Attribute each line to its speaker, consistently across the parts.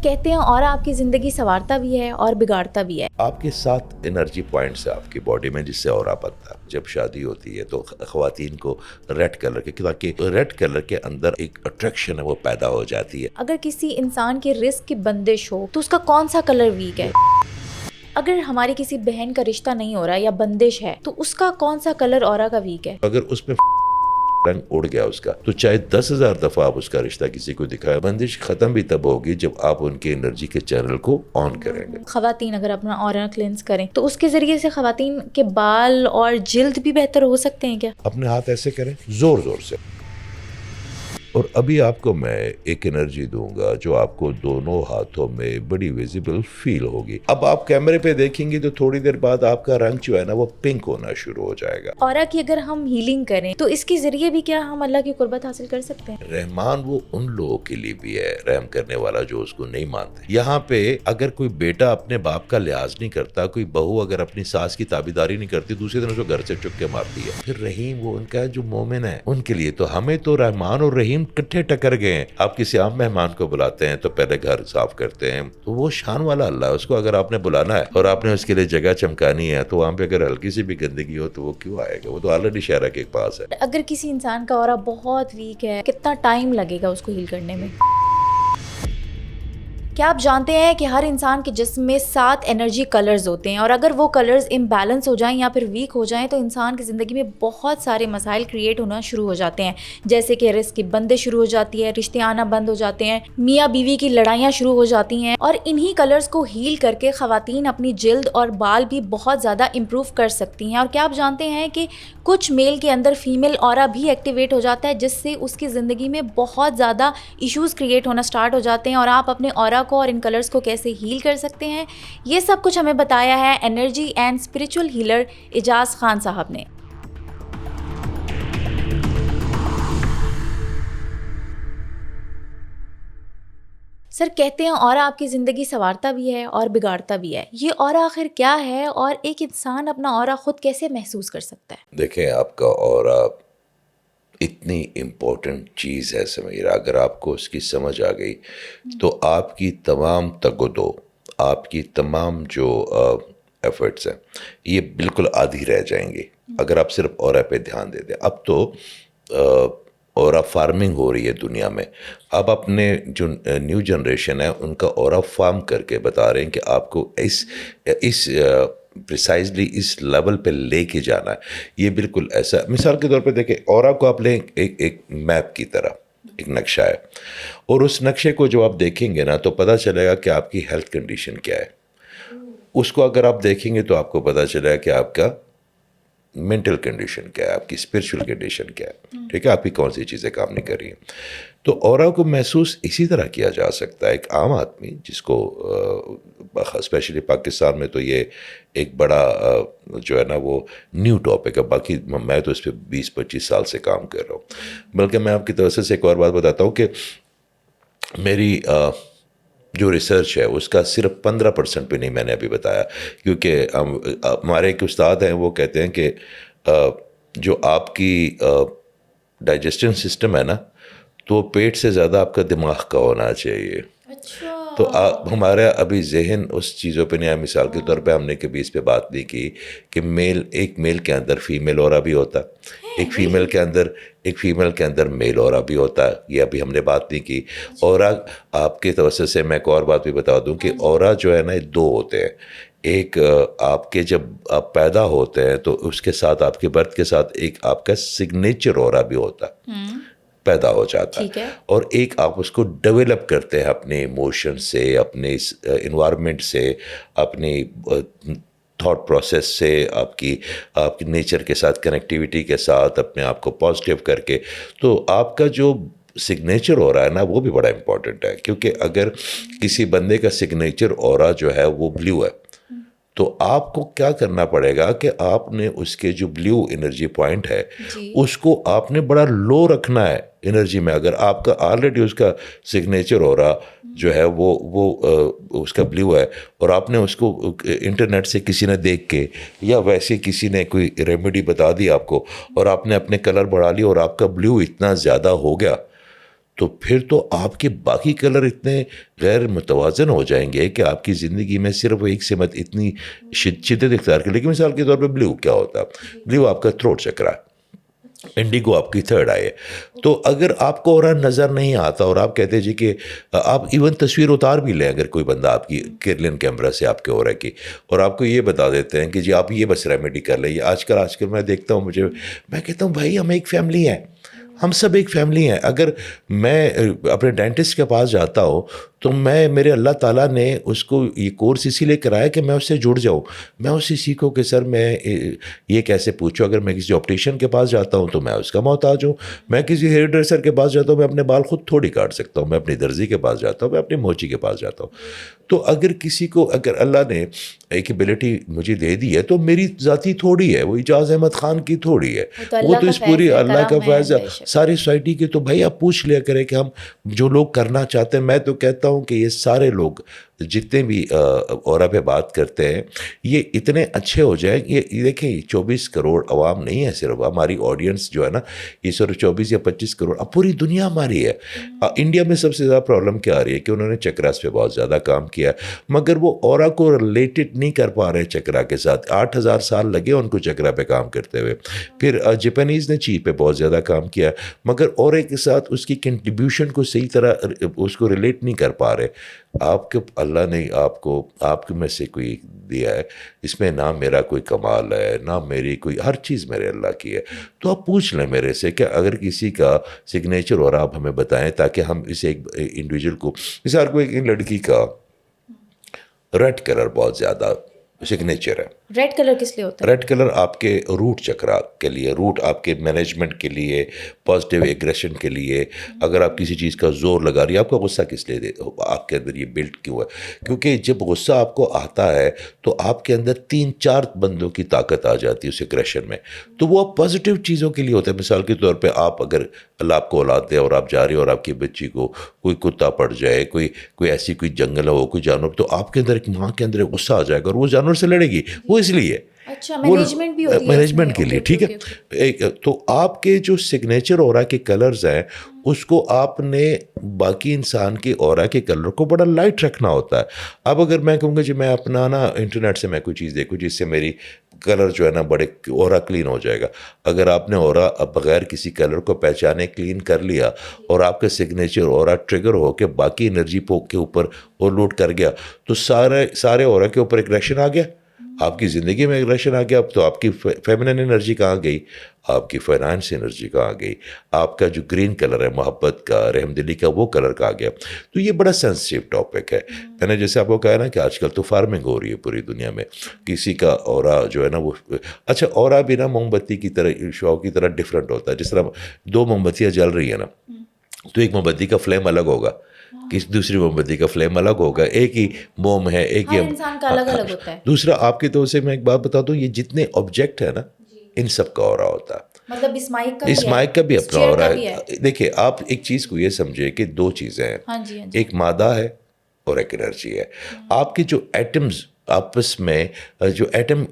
Speaker 1: کہتے ہیں اور آپ کی زندگی سنوارتا بھی ہے اور بگاڑتا بھی ہے.
Speaker 2: آپ کے 7 انرجی پوائنٹس ہیں آپ کی باڈی میں جس سے اورا بنتا ہے. جب شادی ہوتی ہے تو خواتین کو ریڈ کلر کے، تاکہ ریڈ کلر کے اندر ایک اٹریکشن ہے وہ پیدا ہو جاتی ہے.
Speaker 1: اگر کسی انسان کے رزق کی بندش ہو تو اس کا کون سا کلر ویک ہے؟ اگر ہماری کسی بہن کا رشتہ نہیں ہو رہا یا بندش ہے تو اس کا کون سا کلر اورا کا ویک ہے؟
Speaker 2: اگر اس میں رنگ اڑ گیا اس کا تو چاہے 10,000 دفعہ آپ اس کا رشتہ کسی کو دکھائے، بندش ختم بھی تب ہوگی جب آپ ان کے انرجی کے چینل کو آن کریں گے.
Speaker 1: خواتین اگر اپنا اورا کلینس کریں تو اس کے ذریعے سے خواتین کے بال اور جلد بھی بہتر ہو سکتے ہیں کیا؟
Speaker 2: اپنے ہاتھ ایسے کریں زور زور سے. اور ابھی آپ کو میں ایک انرجی دوں گا جو آپ کو دونوں ہاتھوں میں بڑی ویزیبل فیل ہوگی. اب آپ کیمرے پہ دیکھیں گے تو تھوڑی دیر بعد آپ کا رنگ جو ہے نا وہ پنک ہونا شروع ہو جائے گا.
Speaker 1: اورا کی اگر ہم ہیلنگ کریں تو اس کے ذریعے بھی کیا ہم اللہ کی قربت حاصل کر سکتے ہیں؟
Speaker 2: رحمان وہ ان لوگوں کے لیے بھی ہے رحم کرنے والا جو اس کو نہیں مانتے. یہاں پہ اگر کوئی بیٹا اپنے باپ کا لحاظ نہیں کرتا، کوئی بہو اگر اپنی ساس کی تابیداری نہیں کرتی، دوسرے دن اس کو گھر سے چک کے مارتی ہے، پھر رحیم وہ ان کا جو مومن ہے ان کے لیے. تو ہمیں تو رحمان اور رحیم کٹھے ٹکر گئے ہیں. آپ کسی عام مہمان کو بلاتے ہیں تو پہلے گھر صاف کرتے ہیں، تو وہ شان والا اللہ ہے. اس کو اگر آپ نے بلانا ہے اور آپ نے اس کے لیے جگہ چمکانی ہے تو وہاں پہ اگر ہلکی سی بھی گندگی ہو تو وہ کیوں آئے گا؟ وہ تو آلریڈی شہرہ کے پاس ہے.
Speaker 1: اگر کسی انسان کا اورا بہت ویک ہے کتنا ٹائم لگے گا اس کو ہیل کرنے میں؟ کیا آپ جانتے ہیں کہ ہر انسان کے جسم میں 7 انرجی کلرز ہوتے ہیں، اور اگر وہ کلرز امبیلنس ہو جائیں یا پھر ویک ہو جائیں تو انسان کی زندگی میں بہت سارے مسائل کریٹ ہونا شروع ہو جاتے ہیں، جیسے کہ رزق کی بندش شروع ہو جاتی ہے، رشتے آنا بند ہو جاتے ہیں، میاں بیوی کی لڑائیاں شروع ہو جاتی ہیں. اور انہی کلرز کو ہیل کر کے خواتین اپنی جلد اور بال بھی بہت زیادہ امپروو کر سکتی ہیں. اور کیا آپ جانتے ہیں کہ کچھ میل کے اندر فیمیل اورا بھی ایکٹیویٹ ہو جاتا ہے جس سے اس کی زندگی میں بہت زیادہ ایشوز کریٹ ہونا سٹارٹ ہو جاتے ہیں، اور آپ اپنے اورا کو اور ان کلرز کو کیسے ہیل کر سکتے ہیں یہ سب کچھ ہمیں بتایا ہے انرجی اینڈ اسپرچل ہیلر اعجاز خان صاحب نے. سر کہتے ہیں اورا آپ کی زندگی سنوارتا بھی ہے اور بگاڑتا بھی ہے، یہ اورا آخر کیا ہے اور ایک انسان اپنا اورا خود کیسے محسوس کر سکتا ہے؟
Speaker 2: دیکھیں آپ کا اورا اتنی امپورٹنٹ چیز ہے سمیرہ، اگر آپ کو اس کی سمجھ آ گئی تو آپ کی تمام تگ و دو، آپ کی تمام جو ایفرٹس ہیں یہ بالکل آدھی رہ جائیں گے اگر آپ صرف اورا پہ دھیان دے دیں. اب تو اورا فارمنگ ہو رہی ہے دنیا میں. اب اپنے جو نیو جنریشن ہے ان کا اورا فارم کر کے بتا رہے ہیں کہ آپ کو اس پریسائزلی اس لیول پہ لے کے جانا ہے. یہ بالکل ایسا، مثال کے طور پہ دیکھیں اورا کو آپ لیں ایک میپ کی طرح، ایک نقشہ ہے، اور اس نقشے کو جو آپ دیکھیں گے نا تو پتہ چلے گا کہ آپ کی ہیلتھ کنڈیشن کیا ہے. اس کو اگر آپ دیکھیں گے تو آپ کو پتہ چلے گا کہ آپ کا مینٹل کنڈیشن کیا ہے، آپ کی اسپرچل کنڈیشن کیا ہے. ٹھیک ہے، آپ کی کون سی چیزیں کام نہیں کر رہی ہیں. تو اورا کو محسوس اسی طرح کیا جا سکتا ہے. ایک عام آدمی جس کو اسپیشلی پاکستان میں تو یہ ایک بڑا جو ہے نا وہ نیو ٹاپک ہے، باقی میں تو اس پہ 20-25 سال سے کام کر رہا ہوں. بلکہ میں آپ کی توسط سے ایک اور بات بتاتا ہوں کہ میری جو ریسرچ ہے اس کا صرف 15% پہ نہیں میں نے ابھی بتایا، کیونکہ ہمارے ایک استاد ہیں وہ کہتے ہیں کہ جو آپ کی ڈائجسٹن سسٹم ہے نا تو پیٹ سے زیادہ آپ کا دماغ کا ہونا چاہیے. تو ہمارا ابھی ذہن اس چیزوں پہ نہیں آیا. مثال کے طور پہ ہم نے کبھی اس پہ بات نہیں کی کہ ایک میل کے اندر فیمیل اورا بھی ہوتا ہے، ایک فیمیل کے اندر میل اورا بھی ہوتا ہے. یہ ابھی ہم نے بات نہیں کی. اورا آپ کے توسط سے میں ایک اور بات بھی بتا دوں کہ اورا جو ہے نا 2 ہوتے ہیں. ایک آپ کے جب آپ پیدا ہوتے ہیں تو اس کے ساتھ آپ کے برتھ کے ساتھ ایک آپ کا سگنیچر اورا بھی ہوتا ہے، پیدا ہو جاتا ہے. اور ایک آپ اس کو ڈیولپ کرتے ہیں اپنے ایموشن سے، اپنے انوائرمنٹ سے، اپنی تھاٹ پروسیس سے، آپ کی نیچر کے ساتھ کنیکٹیویٹی کے ساتھ اپنے آپ کو پازیٹیو کر کے. تو آپ کا جو سگنیچر اورا ہے نا وہ بھی بڑا امپورٹنٹ ہے، کیونکہ اگر کسی بندے کا سگنیچر اورا جو ہے وہ بلیو ہے تو آپ کو کیا کرنا پڑے گا کہ آپ نے اس کے جو بلیو انرجی پوائنٹ ہے اس کو آپ نے بڑا لو رکھنا ہے انرجی میں. اگر آپ کا آلریڈی اس کا سگنیچر ہو رہا جو ہے وہ اس کا بلیو ہے، اور آپ نے اس کو انٹرنیٹ سے کسی نے دیکھ کے یا ویسے کسی نے کوئی ریمیڈی بتا دی آپ کو اور آپ نے اپنے کلر بڑھا لی اور آپ کا بلیو اتنا زیادہ ہو گیا تو پھر تو آپ کے باقی کلر اتنے غیر متوازن ہو جائیں گے کہ آپ کی زندگی میں صرف ایک سمت اتنی شدت اختیار کی. لیکن مثال کے طور پہ بلیو کیا ہوتا ہے؟ بلیو آپ کا تھروٹ چکرا ہے, انڈیگو آپ کی تھرڈ آئی ہے. تو اگر آپ کو اورا نظر نہیں آتا اور آپ کہتے ہیں جی کہ آپ ایون تصویر اتار بھی لیں, اگر کوئی بندہ آپ کی کرلین کیمرہ سے آپ کے اورا کی, اور آپ کو یہ بتا دیتے ہیں کہ جی آپ یہ بس ریمیڈی کر لیں. آج کل میں دیکھتا ہوں, میں کہتا ہوں بھائی ہم ایک فیملی ہیں, ہم سب ایک فیملی ہیں. اگر میں اپنے ڈینٹسٹ کے پاس جاتا ہوں تو میرے اللہ تعالیٰ نے اس کو یہ کورس اسی لیے کرایا کہ میں اس سے جڑ جاؤں, میں اسے سیکھوں کہ سر میں یہ کیسے پوچھوں. اگر میں کسی آپٹیشین کے پاس جاتا ہوں تو میں اس کا محتاج ہوں, میں کسی ہیئر ڈریسر کے پاس جاتا ہوں, میں اپنے بال خود تھوڑی کاٹ سکتا ہوں, میں اپنی درزی کے پاس جاتا ہوں, میں اپنی موچی کے پاس جاتا ہوں. تو اگر کسی کو, اگر اللہ نے ایک ایبلٹی مجھے دے دی ہے تو میری ذاتی تھوڑی ہے, وہ اعجاز احمد خان کی تھوڑی ہے, وہ تو اس پوری اللہ کا فیض ہے ساری سوسائٹی کے. تو بھائی آپ پوچھ لیا کریں کہ ہم جو لوگ کرنا چاہتے ہیں, میں تو کہتا ہوں کہ یہ سارے لوگ جتنے بھی اورا پہ بات کرتے ہیں یہ اتنے اچھے ہو جائیں. یہ دیکھیں 24 کروڑ عوام نہیں ہے صرف ہماری آڈینس جو ہے نا, یہ صرف 24 یا 25 کروڑ, اب پوری دنیا ہماری ہے. انڈیا میں سب سے زیادہ پرابلم کیا آ رہی ہے کہ انہوں نے چکراس پہ بہت زیادہ کام کیا ہے, مگر وہ اورا کو ریلیٹڈ نہیں کر پا رہے چکرا کے ساتھ. 8000 سال لگے ان کو چکرا پہ کام کرتے ہوئے. پھر جاپانیز نے چی پہ بہت زیادہ کام کیا, مگر اورے کے ساتھ اس کی کنٹریبیوشن کو صحیح طرح اس کو ریلیٹ نہیں کر پا رہے. آپ کے اللہ نے آپ کے میں سے کوئی دیا ہے, اس میں نہ میرا کوئی کمال ہے نہ میری کوئی, ہر چیز میرے اللہ کی ہے. تو آپ پوچھ لیں میرے سے کہ اگر کسی کا سگنیچر اور آپ ہمیں بتائیں تاکہ ہم اسے ایک انڈیویجول کو, مثال کو ایک لڑکی کا ریڈ کلر بہت زیادہ سگنیچر ہے.
Speaker 1: ریڈ کلر کس لیے ہوتا ہے؟
Speaker 2: ریڈ کلر آپ کے روٹ چکرا کے لیے, روٹ آپ کے مینجمنٹ کے لیے, پازیٹیو ایگریشن کے لیے. اگر آپ کسی چیز کا زور لگا رہی ہے, آپ کا غصہ کس لیے آپ کے اندر یہ بلڈ کیوں ہے؟ کیونکہ جب غصہ آپ کو آتا ہے تو آپ کے اندر 3-4 بندوں کی طاقت آ جاتی ہے اس ایگریشن میں, تو وہ پازیٹیو چیزوں کے لیے ہوتا ہے. مثال کے طور پہ آپ اگر اللہ آپ کو اولاد دے اور آپ جا رہے ہو اور آپ کی بچی کو کوئی کتا پڑ جائے, کوئی ایسی کوئی جنگل ہو, کوئی جانور, تو آپ کے اندر ایک ماں کے اندر غصہ آ جائے گا اور وہ جانور سے لڑے گی. وہ اس لیے
Speaker 1: اچھا مینجمنٹ بھی ہوتی ہے
Speaker 2: مینجمنٹ کے لیے, ٹھیک ہے. تو آپ کے جو سگنیچر اورا کے کلرز ہیں اس کو آپ نے باقی انسان کے اورا کے کلر کو بڑا لائٹ رکھنا ہوتا ہے. اب اگر میں کہوں گا جی میں اپنا نا انٹرنیٹ سے میں کوئی چیز دیکھوں جس سے میری کلر جو ہے نا بڑے اورا کلین ہو جائے گا, اگر آپ نے اورا بغیر کسی کلر کو پہچانے کلین کر لیا اور آپ کا سگنیچر اورا ٹریگر ہو کے باقی انرجی کے اوپر اور لوڈ کر گیا تو سارے اورا کے اوپر ایک ریشن آ گیا, آپ کی زندگی میں ایگریشن آ گیا. اب تو آپ کی فیمنن انرجی کہاں گئی, آپ کی فائنانس انرجی کہاں گئی, آپ کا جو گرین کلر ہے محبت کا, رحم دلی کا, وہ کلر کہاں گیا. تو یہ بڑا سینسٹیو ٹاپک ہے. میں نے جیسے آپ کو کہا نا کہ آج کل تو فارمنگ ہو رہی ہے پوری دنیا میں, کسی کا اورا جو ہے نا وہ اچھا اورا بھی نا موم بتی کی طرح شو کی طرح ڈفرینٹ ہوتا ہے. جس طرح 2 موم بتیاں جل رہی ہیں نا, تو ایک موم بتی کا فلیم الگ ہوگا, کس دوسری موم بتی کا فلیم الگ ہوگا, ایک ہی موم ہے, ایک ہی
Speaker 1: انسان کا الگ الگ ہوتا ہے.
Speaker 2: دوسرا آپ کی طور سے میں ایک بات بتا دوں, یہ جتنے آبجیکٹ ہیں نا ان سب کا اورا ہوتا ہے.
Speaker 1: مطلب اس
Speaker 2: مائک کا بھی اپنا اورا ہے. دیکھیں آپ ایک چیز کو یہ سمجھے کہ 2 چیزیں ہیں, ایک مادہ ہے اور ایک انرجی ہے. آپ کے جو ایٹمز آپس میں جو ایٹم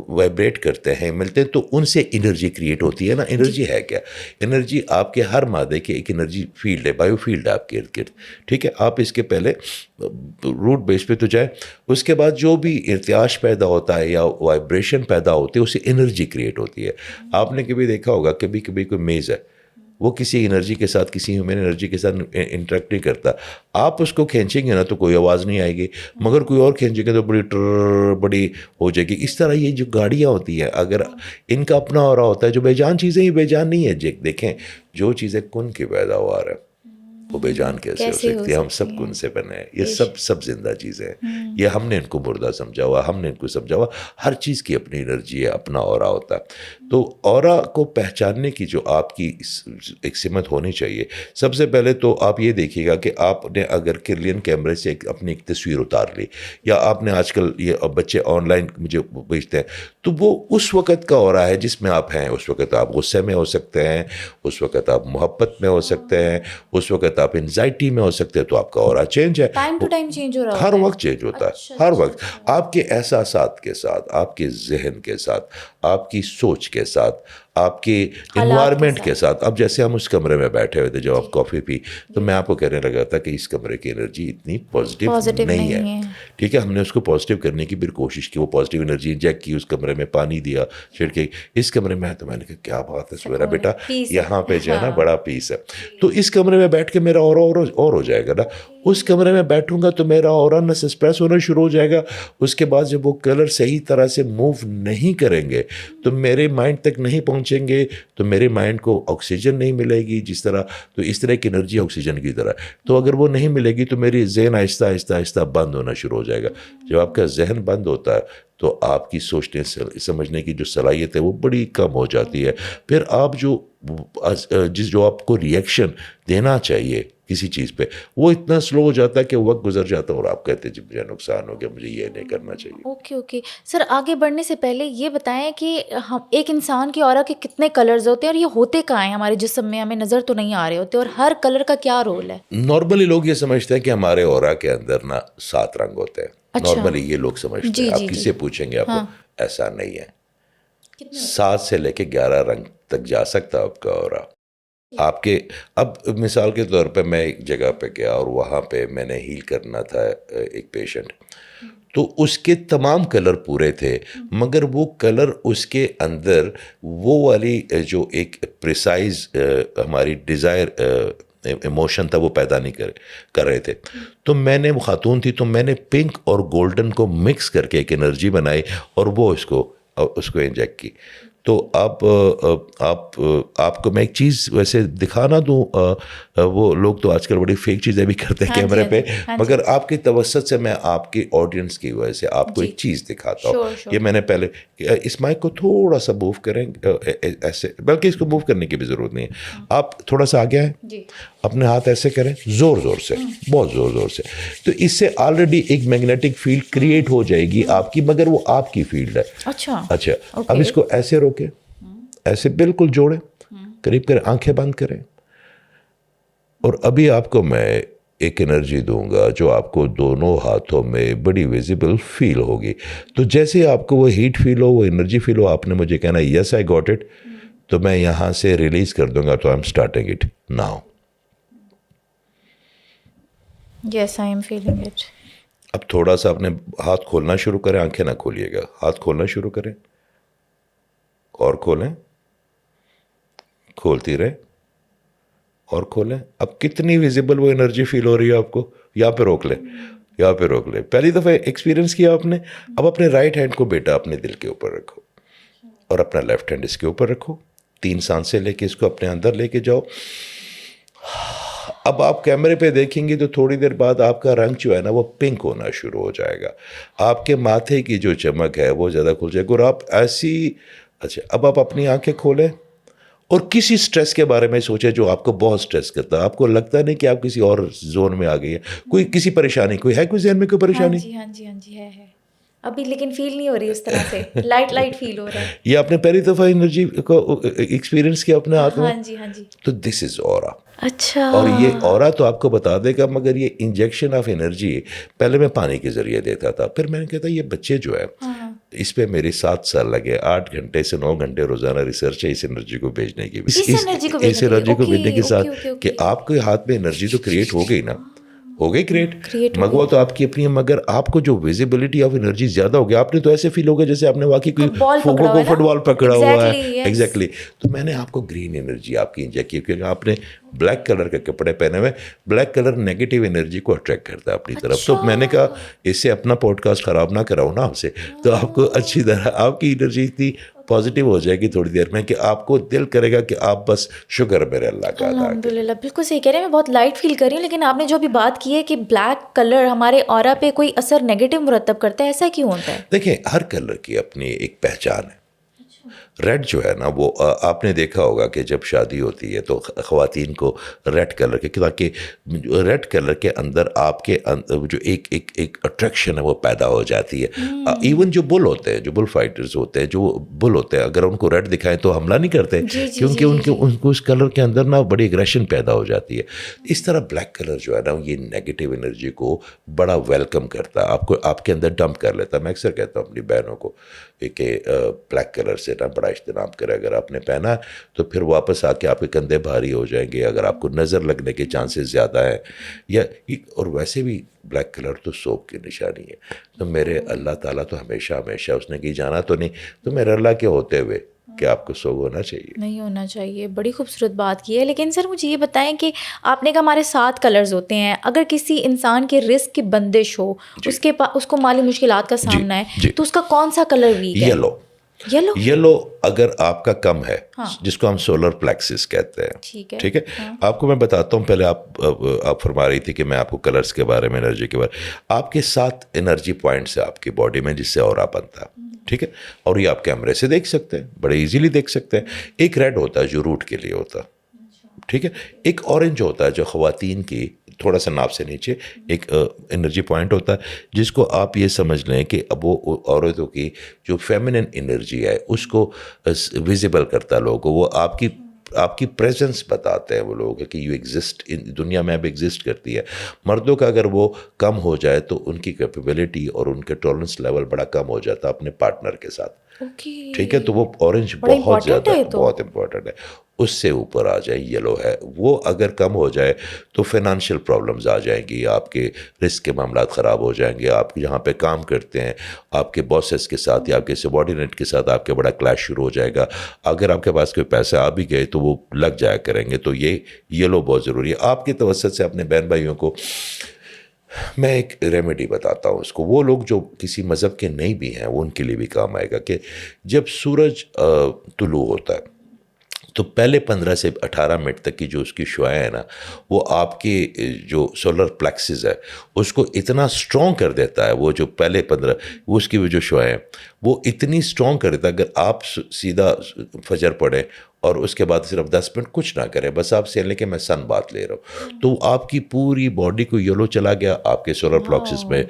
Speaker 2: وائبریٹ کرتے ہیں ملتے ہیں تو ان سے انرجی کریٹ ہوتی ہے نا. انرجی ہے کیا؟ انرجی آپ کے ہر مادے کے ایک انرجی فیلڈ ہے, بایو فیلڈ ہے آپ کے ارد گرد, ٹھیک ہے. آپ اس کے پہلے روٹ بیس پہ تو جائیں, اس کے بعد جو بھی ارتعاش پیدا ہوتا ہے یا وائبریشن پیدا ہوتی ہے اس سے انرجی کریٹ ہوتی ہے. آپ نے کبھی دیکھا ہوگا کبھی کوئی میز ہے, وہ کسی انرجی کے ساتھ, کسی ہیومن انرجی کے ساتھ انٹریکٹ نہیں کرتا. آپ اس کو کھینچیں گے نا تو کوئی آواز نہیں آئے گی, مگر کوئی اور کھینچیں گے تو بڑی ہو جائے گی. اس طرح یہ جو گاڑیاں ہوتی ہیں اگر ان کا اپنا اورا ہوتا ہے, جو بے جان چیزیں یہ بے جان نہیں ہے. دیکھیں جو چیزیں کن کی پیداوار ہے وہ بے جان کیسے ہو سکتی ہے؟ ہم سب کن سے بنے ہیں, یہ سب زندہ چیزیں ہیں. یہ ہم نے ان کو مردہ سمجھا ہوا, ہم نے ان کو سمجھا ہوا. ہر چیز کی اپنی انرجی ہے, اپنا اورا ہوتا ہے. تو اورا کو پہچاننے کی جو آپ کی ایک سمت ہونی چاہیے, سب سے پہلے تو آپ یہ دیکھیے گا کہ آپ نے اگر کرلین کیمرے سے اپنی ایک تصویر اتار لی, یا آپ نے آج کل یہ بچے آن لائن مجھے بھیجتے ہیں, تو وہ اس وقت کا اورا ہے جس میں آپ ہیں. اس وقت آپ غصے میں ہو سکتے ہیں, اس وقت آپ محبت میں ہو سکتے ہیں, اس وقت آپ انزائٹی میں ہو سکتے ہیں. تو آپ کا اورا چینج ہے,
Speaker 1: ٹائم ٹو ٹائم چینج ہو رہا ہے,
Speaker 2: ہر وقت چینج ہوتا ہے. ہر وقت آپ کے احساسات کے ساتھ, آپ کے ذہن کے ساتھ, آپ کی سوچ کے ساتھ, آپ کے انوائرمنٹ کے ساتھ. اب جیسے ہم اس کمرے میں بیٹھے ہوئے تھے جب آپ کافی پی تو میں آپ کو کہنے لگا تھا کہ اس کمرے کی انرجی اتنی پازیٹیو نہیں ہے. ٹھیک ہے, ہم نے اس کو پازیٹیو کرنے کی پھر کوشش کی, وہ پازیٹیو انرجی انجیکٹ کی, اس کمرے میں پانی دیا چھڑکے. اس کمرے میں تو میں نے کہا کیا بات ہے سویرا بیٹا, یہاں پہ جو ہے نا بڑا پیس ہے. تو اس کمرے میں بیٹھ کے میرا اور ہو جائے گا نا. اس کمرے میں بیٹھوں گا تو میرا اورا نہ سسپریس ہونا شروع ہو جائے گا. اس کے بعد جب وہ کلر صحیح طرح سے موو نہیں کریں گے تو میرے مائنڈ تک نہیں پہنچیں گے, تو میرے مائنڈ کو آکسیجن نہیں ملے گی جس طرح. تو اس طرح کی انرجی آکسیجن کی طرح, تو اگر وہ نہیں ملے گی تو میری ذہن آہستہ آہستہ آہستہ بند ہونا شروع ہو جائے گا. جب آپ کا ذہن بند ہوتا ہے تو آپ کی سوچنے سمجھنے کی جو صلاحیت ہے وہ بڑی کم ہو جاتی ہے. پھر آپ جو آپ کو ریئیکشن دینا چاہیے کسی چیز پہ وہ اتنا سلو ہو جاتا ہے کہ وقت گزر جاتا ہے اور آپ کہتے ہیں جب مجھے نقصان ہو گیا, مجھے یہ نہیں کرنا چاہیے.
Speaker 1: اوکے سر, آگے بڑھنے سے پہلے یہ بتائیں کہ ہم ایک انسان کی اورا کے کتنے کلرز ہوتے ہیں اور یہ ہوتے کہاں ہیں ہمارے جسم میں, ہمیں نظر تو نہیں آ رہے ہوتے, اور ہر کلر کا کیا رول ہے؟
Speaker 2: نارملی لوگ یہ سمجھتے ہیں کہ ہمارے اورا کے اندر نا 7 رنگ ہوتے ہیں. نارملی یہ لوگ سمجھتے ہیں. آپ کسی سے پوچھیں گے آپ کو, ایسا نہیں ہے. 7 سے لے کے 11 رنگ تک جا سکتا آپ کا اورا. آپ کے اب مثال کے طور پہ میں ایک جگہ پہ گیا اور وہاں پہ میں نے ہیل کرنا تھا ایک پیشنٹ, تو اس کے تمام کلر پورے تھے مگر وہ کلر اس کے اندر وہ والی جو ایک پریسائز ہماری ڈیزائر ایموشن تھا وہ پیدا نہیں کر رہے تھے. تو میں نے, وہ خاتون تھی, تو میں نے پنک اور گولڈن کو مکس کر کے ایک انرجی بنائی اور وہ اس کو انجیکٹ کی. تو آپ کو میں ایک چیز ویسے دکھا نہ دوں, وہ لوگ تو آج کل بڑی فیک چیزیں بھی کرتے ہیں کیمرے پہ, مگر آپ کی توسط سے میں آپ کی آڈینس کی وجہ سے آپ کو ایک چیز دکھاتا ہوں. یہ میں نے پہلے, اس مائک کو تھوڑا سا موو کریں ایسے, بلکہ اس کو موو کرنے کی بھی ضرورت نہیں ہے. آپ تھوڑا سا آگے آئیں, اپنے ہاتھ ایسے کریں زور سے, بہت زور سے, تو اس سے آلریڈی ایک میگنیٹک فیلڈ کریٹ ہو جائے گی آپ کی, مگر وہ آپ کی فیلڈ ہے. اچھا, اب اس کو ایسے روکیں, ایسے بالکل جوڑیں, قریب کریں, آنکھیں بند کریں, اور ابھی آپ کو میں ایک انرجی دوں گا جو آپ کو دونوں ہاتھوں میں بڑی ویزیبل فیل ہوگی. تو جیسے آپ کو وہ ہیٹ فیل ہو, وہ انرجی فیل ہو, آپ نے مجھے کہنا یس آئی گاٹ اٹ, تو میں یہاں سے ریلیز کر دوں گا. تو I am starting it now.
Speaker 1: Yes I am feeling it.
Speaker 2: اب تھوڑا سا اپنے ہاتھ کھولنا شروع کریں, آنکھیں نہ کھولیے گا, ہاتھ کھولنا شروع کریں, اور کھولیں, کھولتی رہیں اور کھولیں. اب کتنی ویزیبل وہ انرجی فیل ہو رہی ہے آپ کو, یہاں پہ روک لیں, پہلی دفعہ ایکسپیرینس کیا آپ نے. اب اپنے رائٹ ہینڈ کو بیٹا اپنے دل کے اوپر رکھو اور اپنا لیفٹ ہینڈ اس کے اوپر رکھو. 3 سانسیں لے کے اس کو اپنے اندر لے کے جاؤ. اب آپ کیمرے پہ دیکھیں گے تو تھوڑی دیر بعد آپ کا رنگ جو ہے نا وہ پنک ہونا شروع ہو جائے گا. آپ کے ماتھے کی جو چمک ہے وہ زیادہ کھل جائے گی, اور آپ ایسی. اچھا, اب آپ اپنی آنکھیں کھولیں اور کسی سٹریس کے بارے میں سوچیں جو آپ کو بہت سٹریس کرتا ہے. آپ کو لگتا نہیں کہ آپ کسی اور زون میں آ گئی ہے, کوئی کسی پریشانی, کوئی ہے کوئی ذہن میں کوئی پریشانی؟
Speaker 1: ہاں جی ہے ابھی, لیکن فیل نہیں ہو رہی اس طرح سے, لائٹ فیل ہو رہا ہے.
Speaker 2: یہ آپ نے پہلی دفعہ انرجی کو ایکسپیرینس کیا اپنے ہاتھ میں؟
Speaker 1: ہاں جی.
Speaker 2: تو دس از اورا.
Speaker 1: اچھا,
Speaker 2: اور یہ اورا تو آپ کو بتا دے گا, مگر یہ انجیکشن آف انرجی پہلے میں پانی کے ذریعے دیتا تھا. پھر میں نے کہا یہ بچے جو ہے اس پہ میری 7 سال لگے, 8 گھنٹے سے 9 گھنٹے روزانہ ریسرچ ہے اس انرجی کو بھیجنے کی. اس انرجی کو بھیجنے کے ساتھ کہ آپ کے ہاتھ میں انرجی تو کریٹ ہو گئی نا, ہو گئی کریٹ, مگر وہ تو آپ کی اپنی ہے, مگر آپ کو جو ویزیبلٹی آف انرجی زیادہ ہو گیا. آپ نے تو ایسے فیل ہو گیا جیسے آپ نے واقعی کوئی فٹ بال پکڑا ہوا ہے. ایگزیکٹلی. تو میں نے آپ کو گرین انرجی آپ کی انجیکٹ کی, کیونکہ آپ نے بلیک کلر کے کپڑے پہنے ہوئے. بلیک کلر نیگیٹو انرجی کو اٹریکٹ کرتا ہے اپنی طرف. تو میں نے کہا اس سے اپنا پوڈ کاسٹ خراب نہ کراؤ نا آپ سے, تو آپ کو اچھی طرح آپ کی انرجی اتنی پازیٹیو ہو جائے گی تھوڑی دیر میں کہ آپ کو دل کرے گا کہ آپ بس شکر میرے اللہ کا.
Speaker 1: الحمدللہ, بالکل صحیح کہہ رہے ہیں, میں بہت لائٹ فیل کر رہی ہوں. لیکن آپ نے جو ابھی بات کی ہے کہ بلیک کلر ہمارے اورا پہ کوئی اثر نیگیٹو مرتب کرتا ہے, ایسا کیوں ہوتا ہے؟
Speaker 2: دیکھیں, ہر کلر کی اپنی ایک پہچان ہے. ریڈ جو ہے نا وہ آپ نے دیکھا ہوگا کہ جب شادی ہوتی ہے تو خواتین کو ریڈ کلر کے, تاکہ ریڈ کلر کے اندر آپ کے جو ایک اٹریکشن ہے وہ پیدا ہو جاتی ہے. ایون جو بل ہوتے ہیں, جو بل فائٹرز ہوتے ہیں, جو بل ہوتے ہیں, اگر ان کو ریڈ دکھائیں تو حملہ نہیں کرتے, کیونکہ ان کو اس کلر کے اندر نا بڑی اگریشن پیدا ہو جاتی ہے. اس طرح بلیک کلر جو ہے نا یہ نیگیٹو انرجی کو بڑا ویلکم کرتا ہے, آپ کو آپ کے اندر ڈمپ کر لیتا ہے. میں اکثر کہتا ہوں اپنی بہنوں کو کہ بلیک کلر سے نا بڑا بڑا اجتناب کریں. اگر آپ نے پہنا تو پھر واپس آ کے آپ کے کندھے بھاری ہو جائیں گے, اگر آپ کو نظر لگنے کے چانسز زیادہ ہیں یا اور ویسے بھی بلیک کلر تو سوگ کی نشانی ہے. تو میرے اللہ تعالیٰ تو ہمیشہ اس نے کہیں جانا تو نہیں, تو میرے اللہ کے ہوتے ہوئے کہ آپ کو سوگ ہونا چاہیے,
Speaker 1: نہیں ہونا چاہیے. بڑی خوبصورت بات کی ہے. لیکن سر مجھے یہ بتائیں کہ آپ نے کہا ہمارے 7 کلرز ہوتے ہیں, اگر کسی انسان کے رزق کی بندش ہو, اس کو مالی مشکلات کا سامنا ہے, تو اس کا کون سا کلر ویک ہے؟
Speaker 2: یلو اگر آپ کا کم ہے, جس کو ہم سولر پلیکسس کہتے ہیں, ٹھیک ہے. آپ کو میں بتاتا ہوں, پہلے آپ فرما رہی تھی کہ میں آپ کو کلرز کے بارے میں, انرجی کے بارے, آپ کے 7 انرجی پوائنٹس ہیں آپ کی باڈی میں جس سے اورا بنتا ہے, ٹھیک ہے, اور یہ آپ کیمرے سے دیکھ سکتے ہیں, بڑے ایزیلی دیکھ سکتے ہیں. ایک ریڈ ہوتا ہے جو روٹ کے لیے ہوتا ہے, ٹھیک ہے. ایک اورنج ہوتا ہے جو خواتین کی تھوڑا سا ناف سے نیچے ایک انرجی پوائنٹ ہوتا ہے, جس کو آپ یہ سمجھ لیں کہ اب وہ عورتوں کی جو فیمنن انرجی ہے اس کو ویزیبل کرتا ہے لوگوں کو, وہ آپ کی پریزنس بتاتے ہیں وہ لوگ کہ یو ایگزسٹ دنیا میں اب ایگزسٹ کرتی ہے. مردوں کا اگر وہ کم ہو جائے تو ان کی کیپیبلٹی اور ان کے ٹالرنس لیول بڑا کم ہو جاتا ہے اپنے پارٹنر کے ساتھ, ٹھیک ہے. تو وہ اورنج بہت زیادہ بہت امپورٹنٹ ہے. اس سے اوپر آ جائے یلو ہے, وہ اگر کم ہو جائے تو فائنانشیل پرابلمز آ جائیں گی, آپ کے رزق کے معاملات خراب ہو جائیں گے. آپ جہاں پہ کام کرتے ہیں آپ کے باسز کے ساتھ یا آپ کے سبارڈینیٹ کے ساتھ آپ کے بڑا کلیش شروع ہو جائے گا. اگر آپ کے پاس کوئی پیسے آ بھی گئے تو وہ لگ جایا کریں گے. تو یہ یلو بہت ضروری ہے. آپ کے توسط سے اپنے بہن بھائیوں کو میں ایک ریمیڈی بتاتا ہوں اس کو, وہ لوگ جو کسی مذہب کے نہیں بھی ہیں وہ ان کے لیے بھی کام آئے گا, کہ جب سورج طلوع ہوتا ہے تو پہلے 15 سے 18 منٹ تک کی جو اس کی شعاعیں ہیں نا, وہ آپ کے جو سولر پلیکسز ہے اس کو اتنا سٹرونگ کر دیتا ہے. وہ جو پہلے 15 اس کی جو شعاعیں وہ اتنی سٹرونگ کر دیتا ہے, اگر آپ سیدھا فجر پڑھیں اور اس کے بعد صرف 10 منٹ کچھ نہ کریں, بس آپ سے لیں کہ میں سن بات لے رہا ہوں, تو آپ کی پوری باڈی کو یلو چلا گیا, آپ کے سولر پلیکسس میں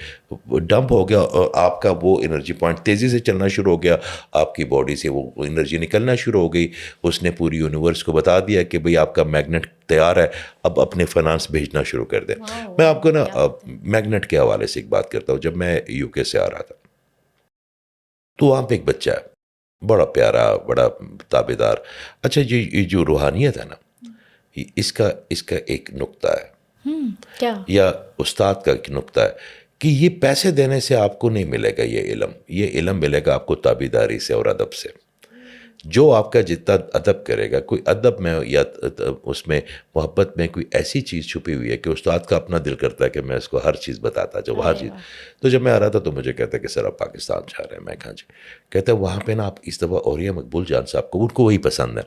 Speaker 2: ڈمپ ہو گیا, اور آپ کا وہ انرجی پوائنٹ تیزی سے چلنا شروع ہو گیا, آپ کی باڈی سے وہ انرجی نکلنا شروع ہو گئی. اس نے پوری یونیورس کو بتا دیا کہ بھئی آپ کا میگنیٹ تیار ہے, اب اپنے فائنانس بھیجنا شروع کر دیں. میں آپ کو نا میگنیٹ کے حوالے سے ایک بات کرتا ہوں. جب میں UK سے آ رہا تھا تو وہاں پہ ایک بچہ ہے, بڑا پیارا, بڑا تابعدار. اچھا یہ جو روحانیت ہے نا, اس کا ایک نقطہ ہے,
Speaker 1: کیا,
Speaker 2: یا استاد کا ایک نقطہ ہے, کہ یہ پیسے دینے سے آپ کو نہیں ملے گا یہ علم ملے گا آپ کو تابعداری سے اور ادب سے. جو آپ کا جتنا ادب کرے گا, کوئی ادب میں یا اس میں محبت میں کوئی ایسی چیز چھپی ہوئی ہے کہ استاد کا اپنا دل کرتا ہے کہ میں اس کو ہر چیز بتاتا جب ہر چیز. تو جب میں آ رہا تھا تو مجھے کہتا ہے کہ سر آپ پاکستان جا رہے ہیں. میں کہاں جی, کہتا ہے وہاں پہ نا آپ اس دفعہ اوریہ مقبول جان صاحب کو, ان کو وہی پسند ہے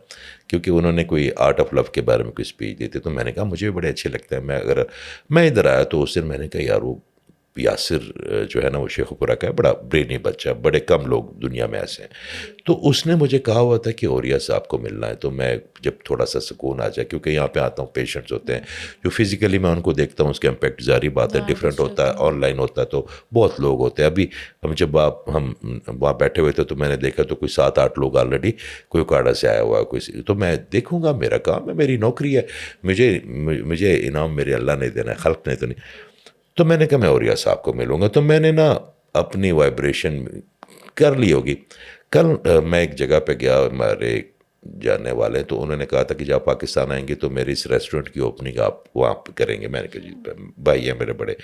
Speaker 2: کیونکہ انہوں نے کوئی آرٹ آف لو کے بارے میں کوئی اسپیچ دی تھی. تو میں نے کہا مجھے بھی بڑے اچھے لگتے ہیں. میں ادھر آیا تو اس دن میں نے کہا یار وہ یاسر جو ہے نا وہ شیخ پورہ کا ہے, بڑا برینی بچہ, بڑے کم لوگ دنیا میں ایسے ہیں. تو اس نے مجھے کہا ہوا تھا کہ اوریہ صاحب کو ملنا ہے. تو میں جب تھوڑا سا سکون آ جائے, کیونکہ یہاں پہ آتا ہوں پیشنٹس ہوتے ہیں جو فزیکلی میں ان کو دیکھتا ہوں, اس کا امپیکٹ ظاہری بات ہے ڈفرینٹ ہوتا ہے, آن لائن ہوتا ہے تو بہت لوگ ہوتے ہیں. ابھی جب ہم وہاں بیٹھے ہوئے تھے تو میں نے دیکھا تو کوئی 7-8 لوگ آلریڈی کوئی کاڑا سے آیا ہوا ہے کوئی. تو میں دیکھوں گا, میرا کام ہے, میری نوکری ہے, مجھے انعام میرے اللہ نے دینا ہے, خلق نے تو نہیں. تو میں نے کہا میں اوریہ صاحب کو ملوں گا. تو میں نے نا اپنی وائبریشن کر لی ہوگی. کل میں ایک جگہ پہ گیا, ہمارے جاننے والے, تو انہوں نے کہا تھا کہ جب آپ پاکستان آئیں گے تو میری اس ریسٹورنٹ کی اوپننگ آپ وہاں پہ کریں گے. میں نے کہا جی بھائی ہیں میرے بڑے.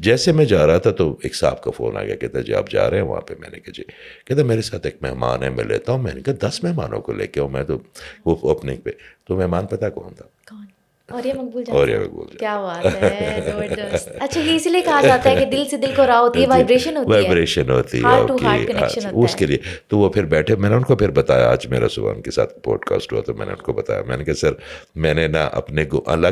Speaker 2: جیسے میں جا رہا تھا تو ایک صاحب کا فون آ گیا, کہتا جی آپ جا رہے ہیں وہاں پہ؟ میں نے کہا جی. کہتا میرے ساتھ ایک مہمان ہے, میں لیتا ہوں. میں نے کہا 10 مہمانوں کو لے کے آؤں میں, تو وہ اوپننگ پہ. تو مہمان پتہ کون تھا؟
Speaker 1: اوریہ مقبول جان. کیا بات ہے, زبردست. اچھا یہ اسی لیے کہا جاتا ہے کہ دل سے دل کو راہ ہوتی ہے, وائبریشن ہوتی ہے, ہارٹ ٹو ہارٹ کنیکشن ہوتا ہے
Speaker 2: اس کے لیے. تو وہ پھر بیٹھے, میں نے ان کو پھر بتایا, آج میرا صبح ان کے ساتھ پوڈ کاسٹ ہوا تو میں نے ان کو بتایا, میں نے کہا سر میں نے نا اپنے اللہ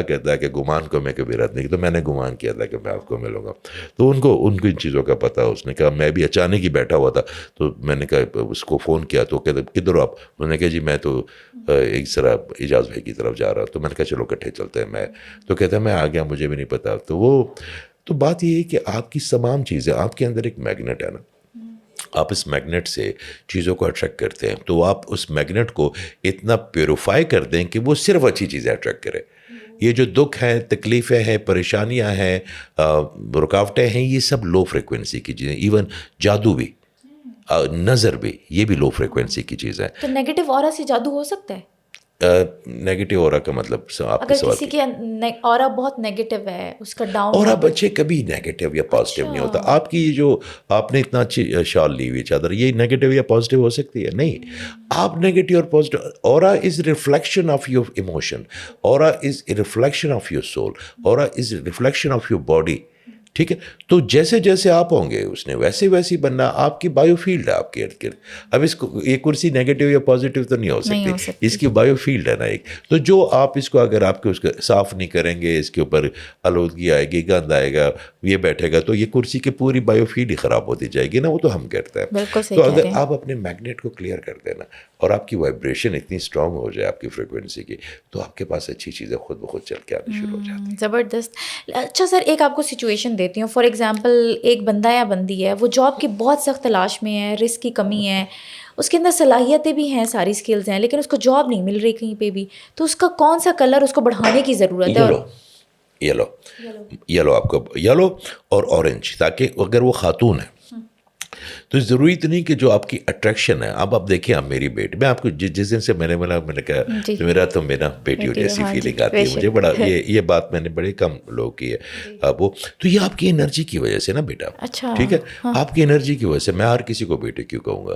Speaker 2: کہتا ہے کہ گمان کو میں کبھی رد نہیں, تو میں نے گمان کیا تھا کہ میں آپ کو ملوں گا. تو ان کو ان چیزوں کا پتہ. اس نے کہا میں بھی اچانک ہی بیٹھا ہوا تھا, تو میں نے کہا اس کو فون کیا تو کہتے کدھر آپ؟ انہوں نے کہا جی میں تو ایک ذرا اجاز بھائی کی طرف جا رہا ہوں. تو میں نے کہا چلو کٹھے چلتے ہیں. میں تو کہتا ہے میں آ گیا, مجھے بھی نہیں پتا. تو بات یہ ہے کہ آپ کی تمام چیزیں, آپ کے اندر ایک میگنیٹ ہے نا, آپ اس میگنیٹ سے چیزوں کو اٹریکٹ کرتے ہیں. تو آپ اس میگنیٹ کو اتنا پیوریفائی کر دیں کہ وہ صرف اچھی چیزیں اٹریکٹ کرے. یہ جو دکھ ہیں, تکلیفیں ہیں, پریشانیاں ہیں, رکاوٹیں ہیں, یہ سب لو فریکوینسی کی چیزیں. ایون جادو بھی نظر بھی، یہ بھی لو فریکوینسی کی چیز ہے.
Speaker 1: تو نیگیٹو اورا سے جادو ہو سکتا ہے؟
Speaker 2: نیگیٹو اورا کا مطلب آپ
Speaker 1: اگر کسی کے اورا بہت نیگیٹو ہے، اس کا ڈاؤن
Speaker 2: اورا بچے کبھی نیگیٹو یا پازیٹیو نہیں ہوتا. آپ کی جو آپ نے اتنا اچھی شال لی ہوئی چادر، یہ نیگیٹو یا پازیٹیو ہو سکتی ہے؟ نہیں. آپ نیگیٹو اور positive, aura is reflection of your emotion, aura is reflection of your soul, aura is reflection of your body. ٹھیک ہے، تو جیسے جیسے آپ ہوں گے اس نے ویسے ویسی بننا. آپ کی بایو فیلڈ ہے آپ کے ارد گرد. اب اس کو یہ کرسی نیگیٹو یا پازیٹیو تو نہیں ہو سکتی، اس کی بایو فیلڈ ہے نا ایک. تو جو آپ اس کو اگر آپ کے اس کو صاف نہیں کریں گے، اس کے اوپر آلودگی آئے گی، گند آئے گا، یہ بیٹھے گا، تو یہ کرسی کی پوری بایو فیلڈ ہی خراب ہوتی جائے گی نا. وہ تو ہم کرتے ہیں. تو اگر آپ اپنے میگنیٹ کو کلیئر کر دیں نا، اور آپ کی وائبریشن اتنی اسٹرانگ ہو جائے آپ کی فریکوینسی کی، تو آپ کے پاس اچھی چیزیں خود بخود چل کے آنی شروع ہو جاتی ہیں.
Speaker 1: زبردست. اچھا سر، ایک آپ کو سچویشن دیتی ہوں. فار ایگزامپل ایک بندہ یا بندی ہے، وہ جاب کی بہت سخت تلاش میں ہے، رسک کی کمی ہے، اس کے اندر صلاحیتیں بھی ہیں، ساری اسکلز ہیں، لیکن اس کو جاب نہیں مل رہی کہیں پہ بھی. تو اس کا کون سا کلر اس کو بڑھانے کی ضرورت ہے؟
Speaker 2: یلو آپ کو، یلو اور اورنج، تاکہ اگر وہ خاتون ہے تو ضروری تو نہیں کہ جو آپ کی اٹریکشن ہے. اب آپ دیکھیں، آپ میری بیٹی، میں آپ کو جس دن سے میں نے کہا میرا تو میرا بیٹیوں جیسی فیلنگ آتی ہے مجھے، بڑا یہ بات میں نے بڑے کم لوگ کی ہے. وہ تو یہ آپ کی انرجی کی وجہ سے نا بیٹا. ٹھیک ہے، آپ کی انرجی کی وجہ سے. میں ہر کسی کو بیٹے کیوں کہوں گا؟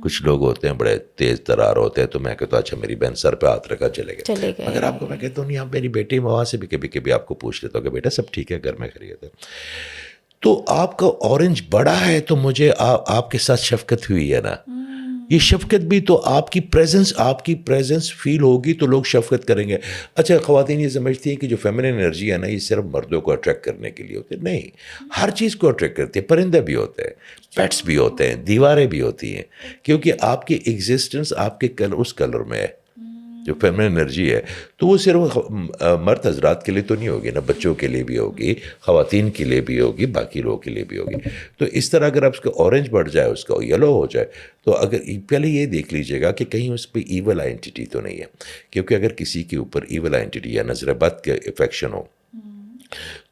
Speaker 2: کچھ لوگ ہوتے ہیں بڑے تیز ترار ہوتے ہیں، تو میں کہتا ہوں اچھا میری بہن سر پہ ہاتھ رکھا چلے گئے. اگر آپ کو میں کہتا ہوں نہیں، آپ میری بیٹی، وہاں سے بھی کبھی کبھی آپ کو پوچھ لیتا ہوں کہ بیٹا سب ٹھیک ہے، گھر میں خیریت ہے. تو آپ کا اورنج بڑا ہے تو مجھے آپ کے ساتھ شفقت ہوئی ہے نا. یہ شفقت بھی تو آپ کی پریزنس فیل ہوگی تو لوگ شفقت کریں گے. اچھا، خواتین یہ سمجھتی ہیں کہ جو فیمنن انرجی ہے نا، یہ صرف مردوں کو اٹریکٹ کرنے کے لیے ہوتی ہے. نہیں، ہر چیز کو اٹریکٹ کرتی ہے. پرندے بھی ہوتے ہیں، پیٹس بھی ہوتے ہیں، دیواریں بھی ہوتی ہیں، کیونکہ آپ کی ایگزسٹنس آپ کے اس کلر میں ہے جو فیمنن انرجی ہے. تو وہ صرف مرد حضرات کے لیے تو نہیں ہوگی نا، بچوں کے لیے بھی ہوگی، خواتین کے لیے بھی ہوگی، باقی لوگوں کے لیے بھی ہوگی. تو اس طرح اگر آپ اس کا اورنج بڑھ جائے، اس کا یلو ہو جائے، تو اگر پہلے یہ دیکھ لیجیے گا کہ کہیں اس پہ ایول آئینٹیٹی تو نہیں ہے. کیونکہ اگر کسی کے اوپر ایول آئینٹیٹی یا نظر بد کے افیکشن ہو،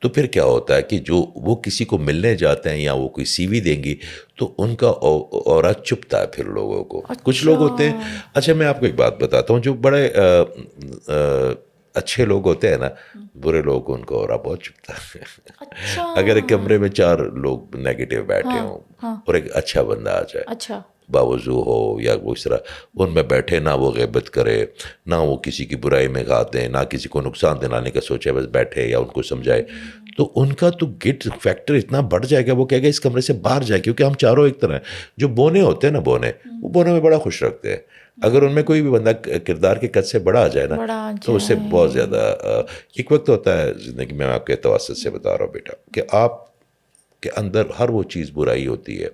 Speaker 2: تو پھر کیا ہوتا ہے کہ جو وہ کسی کو ملنے جاتے ہیں یا وہ کوئی سی وی دیں گی تو ان کا اورا چپتا ہے پھر لوگوں کو. کچھ لوگ ہوتے ہیں، اچھا میں آپ کو ایک بات بتاتا ہوں، جو بڑے اچھے لوگ ہوتے ہیں نا، برے لوگوں کو ان کا اورا بہت چپتا ہے. اگر ایک کمرے میں 4 لوگ نیگیٹو بیٹھے ہوں اور ایک اچھا بندہ آ جائے، باوضو ہو یا وہ اس طرح ان میں بیٹھے، نہ وہ غیبت کرے، نہ وہ کسی کی برائی میں گھات دیں، نہ کسی کو نقصان دلانے کا سوچے، بس بیٹھے یا ان کو سمجھائے، تو ان کا تو گٹ فیکٹر اتنا بڑھ جائے گا، وہ کہے گا اس کمرے سے باہر جائے. کیونکہ ہم چاروں ایک طرح ہیں. جو بونے ہوتے ہیں نا، وہ بونے میں بڑا خوش رکھتے ہیں. اگر ان میں کوئی بھی بندہ کردار کے قد سے بڑا آ جائے نا، تو اس سے بہت زیادہ ایک وقت ہوتا ہے زندگی میں، آپ کے توسط سے بتا رہا ہوں بیٹا، کہ آپ کے اندر ہر وہ چیز برائی ہوتی ہے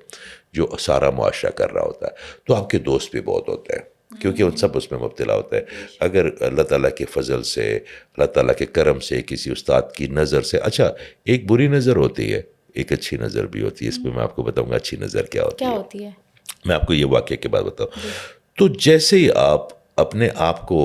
Speaker 2: جو سارا معاشرہ کر رہا ہوتا ہے. تو آپ کے دوست بھی بہت ہوتے ہیں، کیونکہ ان سب اس میں مبتلا ہوتا ہے. اگر اللہ تعالیٰ کے فضل سے، اللہ تعالیٰ کے کرم سے، کسی استاد کی نظر سے، اچھا ایک بری نظر ہوتی ہے، ایک اچھی نظر بھی ہوتی ہے. اس پہ میں آپ کو بتاؤں گا اچھی نظر کیا ہوتی ہے. میں آپ کو یہ واقعے کے بعد بتاؤں. تو جیسے ہی آپ اپنے آپ کو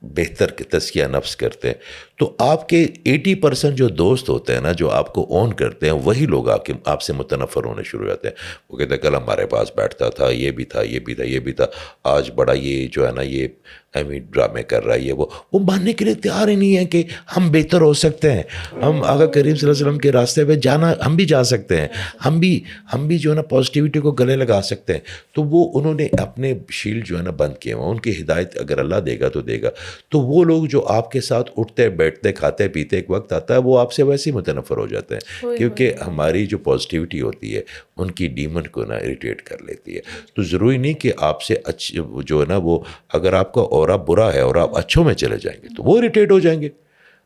Speaker 2: بہتر تزکیہ نفس کرتے ہیں، تو آپ کے 80% جو دوست ہوتے ہیں نا، جو آپ کو اون کرتے ہیں، وہی لوگ آپ سے متنفر ہونے شروع ہو جاتے ہیں. وہ کہتے ہیں کل ہمارے پاس بیٹھتا تھا، یہ بھی تھا، یہ بھی تھا، یہ بھی تھا، آج بڑا یہ جو ہے نا، یہ ڈرامے کر رہا ہے. وہ ماننے کے لیے تیار ہی نہیں ہے کہ ہم بہتر ہو سکتے ہیں. ہم آقا کریم صلی اللہ علیہ وسلم کے راستے پہ جانا، ہم بھی جا سکتے ہیں، ہم بھی جو ہے نا پازیٹیوٹی کو گلے لگا سکتے ہیں. تو وہ انہوں نے اپنے شیلڈ جو ہے نا بند کیے ہیں. ان کی ہدایت اگر اللہ دے گا تو دے گا. تو وہ لوگ جو آپ کے ساتھ اٹھتے بیٹھتے کھاتے پیتے، ایک وقت آتا ہے وہ آپ سے ویسے ہی متنفر ہو جاتے ہیں، کیونکہ ہماری جو پازیٹیوٹی ہوتی ہے ان کی ڈیمن کو نا اریٹیٹ کر لیتی ہے. تو ضروری نہیں کہ آپ سے اچھے جو ہے نا، وہ اگر آپ کا اورا برا ہے اور آپ اچھوں میں چلے جائیں گے تو وہ اریٹیٹ ہو جائیں گے.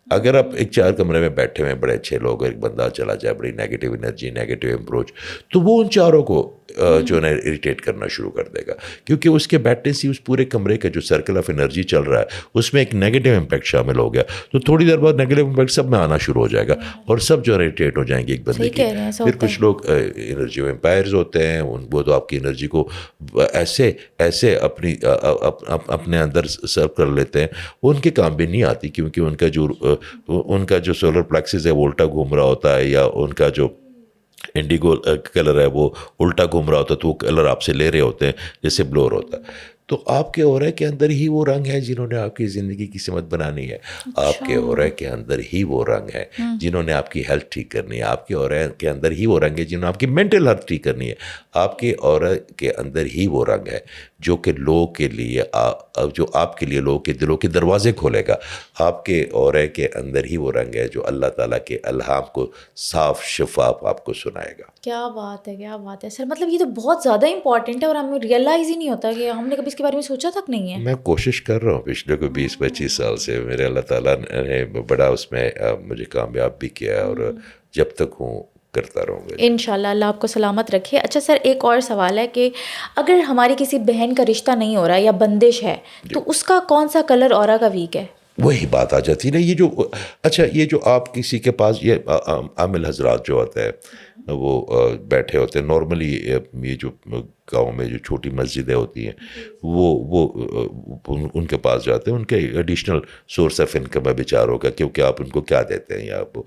Speaker 2: اگر آپ ایک 4 کمرے میں بیٹھے ہوئے بڑے اچھے لوگ، ایک بندہ چلا جائے بڑی نیگیٹو انرجی، نیگیٹو اپروچ، تو وہ ان چاروں کو جو ہے نا اریٹیٹ کرنا شروع کر دے گا. کیونکہ اس کے بیٹھنے سے اس پورے کمرے کا جو سرکل آف انرجی چل رہا ہے اس میں ایک نیگیٹو امپیکٹ شامل ہو گیا. تو تھوڑی دیر بعد نیگیٹو امپیکٹ سب میں آنا شروع ہو جائے گا اور سب جو اریٹیٹ ہو جائیں گے ایک بندے کی. پھر کچھ لوگ انرجی ویمپائرز ہوتے ہیں، وہ تو آپ کی انرجی کو ایسے اپنے اندر سرو کر لیتے ہیں. ان کے کام بھی نہیں آتی، کیونکہ ان کا جو سولر پلیکسس ہے وہ الٹا گھوم رہا ہوتا ہے، یا ان کا جو انڈیگو کلر ہے وہ الٹا گھوم رہا ہوتا ہے تو وہ کلر آپ سے لے رہے ہوتے ہیں جیسے بلور ہوتا ہے. تو آپ کے اورے کے اندر ہی وہ رنگ ہے جنہوں نے آپ کی زندگی کی سمت بنانی ہے. آپ کے اورے کے اندر ہی وہ رنگ ہے جنہوں نے آپ کی ہیلتھ ٹھیک کرنی ہے. آپ کے اورے کے اندر ہی وہ رنگ ہے جنہوں نے آپ کی مینٹل ہیلتھ ٹھیک کرنی ہے. آپ کے اورے کے اندر ہی وہ رنگ ہے جو کہ لوگوں کے لیے جو آپ کے لیے لوگوں کے دلوں کے دروازے کھولے گا. آپ کے اورے کے اندر ہی وہ رنگ ہے جو اللہ تعالیٰ کے الہام کو صاف شفاف آپ کو سنائے گا.
Speaker 1: کیا بات ہے، کیا بات ہے سر. مطلب یہ تو بہت زیادہ امپورٹنٹ ہے اور ہمیں ریئلائز ہی نہیں ہوتا کہ ہم نے کبھی اس کے بارے میں سوچا تک نہیں ہے.
Speaker 2: میں کوشش کر رہا ہوں پچھلے کوئی 20-25 سال سے. میرے اللہ تعالیٰ نے بڑا اس میں مجھے کامیاب بھی کیا ہے اور جب تک ہوں کرتا رہوں گا.
Speaker 1: انشاءاللہ اللہ آپ کو سلامت رکھے. اچھا سر، ایک اور سوال ہے کہ اگر ہماری کسی بہن کا رشتہ نہیں ہو رہا یا بندش ہے تو اس کا کون سا کلر اورا کا ویک ہے؟
Speaker 2: وہی بات آ جاتی ہے نا. یہ جو اچھا یہ جو آپ کسی کے پاس یہ عامل حضرات جو ہوتے ہیں وہ بیٹھے ہوتے ہیں نارملی یہ جو گاؤں میں جو چھوٹی مسجدیں ہوتی ہیں وہ ان کے پاس جاتے ہیں. ان کے ایڈیشنل سورس آف انکم ہے بیچاروں کا، کیونکہ آپ ان کو کیا دیتے ہیں. یا آپ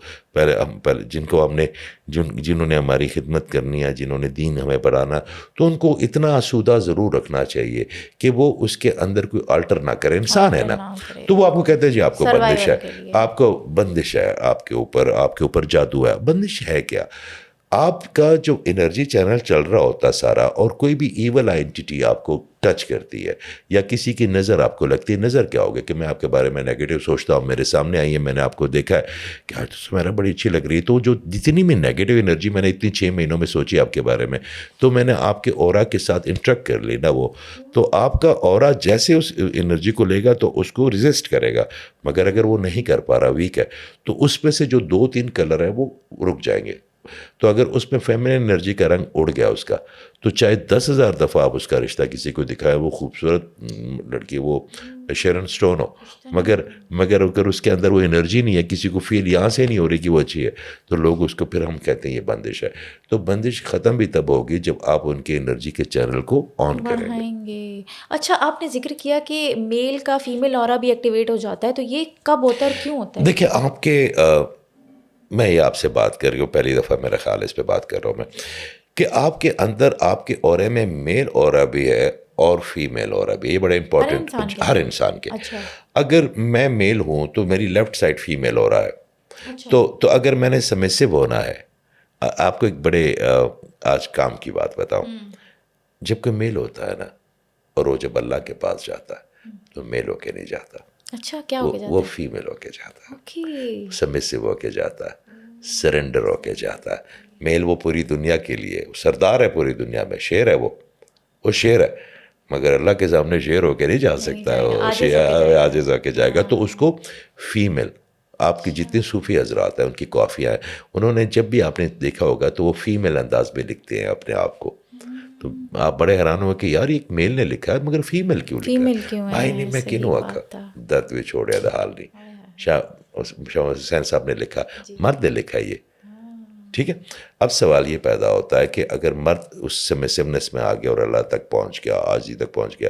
Speaker 2: پہلے جن کو ہم نے جنہوں نے ہماری خدمت کرنی ہے، جنہوں نے دین ہمیں پڑھانا، تو ان کو اتنا آسودہ ضرور رکھنا چاہیے کہ وہ اس کے اندر کوئی آلٹر نہ کرے. انسان ہے نا، تو وہ آپ کو کہتے ہیں جی آپ کو بندش ہے، آپ کو بندش ہے، آپ کے اوپر جادو ہے. بندش ہے کیا؟ آپ کا جو انرجی چینل چل رہا ہوتا سارا، اور کوئی بھی ایول آئیڈینٹی آپ کو ٹچ کرتی ہے یا کسی کی نظر آپ کو لگتی ہے. نظر کیا ہوگا کہ میں آپ کے بارے میں نیگیٹو سوچتا ہوں، میرے سامنے آئی ہے، میں نے آپ کو دیکھا ہے کہ آج تو میرا بڑی اچھی لگ رہی ہے، تو جو جتنی بھی نیگیٹو انرجی میں نے اتنی 6 مہینوں میں سوچی آپ کے بارے میں، تو میں نے آپ کے اورا کے ساتھ انٹریکٹ کر لی نا. وہ تو آپ کا اورا جیسے اس انرجی کو لے گا تو اس کو ریزسٹ کرے گا. مگر اگر وہ نہیں کر پا رہا، ویک ہے، تو اس میں سے جو 2-3 کلر ہیں وہ رک جائیں گے. تو اگر اس میں فیمنن انرجی کا رنگ اڑ گیا اس کا، تو چاہے 10,000 دفعہ آپ اس کا رشتہ کسی کو دکھائے، وہ خوبصورت لڑکی، وہ شیرن سٹون ہو، مگر اگر اس کے اندر وہ انرجی نہیں ہے، کسی کو فیل یہاں سے نہیں ہو رہی کہ وہ اچھی ہے، تو لوگ اس کو پھر ہم کہتے ہیں یہ بندش ہے. تو بندش ختم بھی تب ہوگی جب آپ ان کے انرجی کے چینل کو آن کریں گے.
Speaker 1: اچھا، آپ نے ذکر کیا کہ میل کا فیمیل اورا بھی ایکٹیویٹ ہو جاتا ہے، تو یہ کب ہوتا ہے اور کیوں ہوتا ہے؟
Speaker 2: دیکھیں آپ کے میں یہ آپ سے بات کر رہی ہوں، پہلی دفعہ میرا خیال اس پہ بات کر رہا ہوں میں، کہ آپ کے اندر آپ کے اورے میں میل اورا بھی ہے اور فیمیل اورا بھی. یہ بڑا امپورٹنٹ ہر انسان کے. اگر میں میل ہوں تو میری لیفٹ سائڈ فیمیل اورا ہے. تو اگر میں نے سبمسو ہونا ہے، آپ کو ایک بڑے آج کام کی بات بتاؤں. جب کوئی میل ہوتا ہے نا اور وہ جب اللہ کے پاس جاتا ہے تو میل ہو کے نہیں جاتا.
Speaker 1: اچھا، کیا ہو کے جاتا ہے؟
Speaker 2: وہ فیمیل ہو کے جاتا ہے، سبمسو ہو کے جاتا ہے، سرنڈر ہو کے جاتا ہے. میل وہ پوری دنیا کے لیے سردار ہے، پوری دنیا میں شیر ہے، وہ شیر ہے، مگر اللہ کے سامنے شیر ہو کے نہیں جا سکتا، وہ عاجز ہو کے جائے گا. تو اس کو فیمیل، آپ کی جتنے صوفی حضرات ہیں ان کی کافیاں ہیں، انہوں نے جب بھی آپ نے دیکھا ہوگا تو وہ فیمیل انداز میں لکھتے ہیں اپنے آپ کو. تو آپ بڑے حیران ہوئے کہ یار ایک میل نے لکھا ہے مگر فیمیل کیوں لکھا ہے؟ بھائی نہیں میں کنوں آکھا درد بھی چھوڑیا دا حال نہیں. شاہ حسین صاحب نے لکھا، مرد نے لکھا یہ. ٹھیک ہے. اب سوال یہ پیدا ہوتا ہے کہ اگر مرد اس سبمسونیس میں آ گیا اور اللہ تک پہنچ گیا، عاجزی تک پہنچ گیا،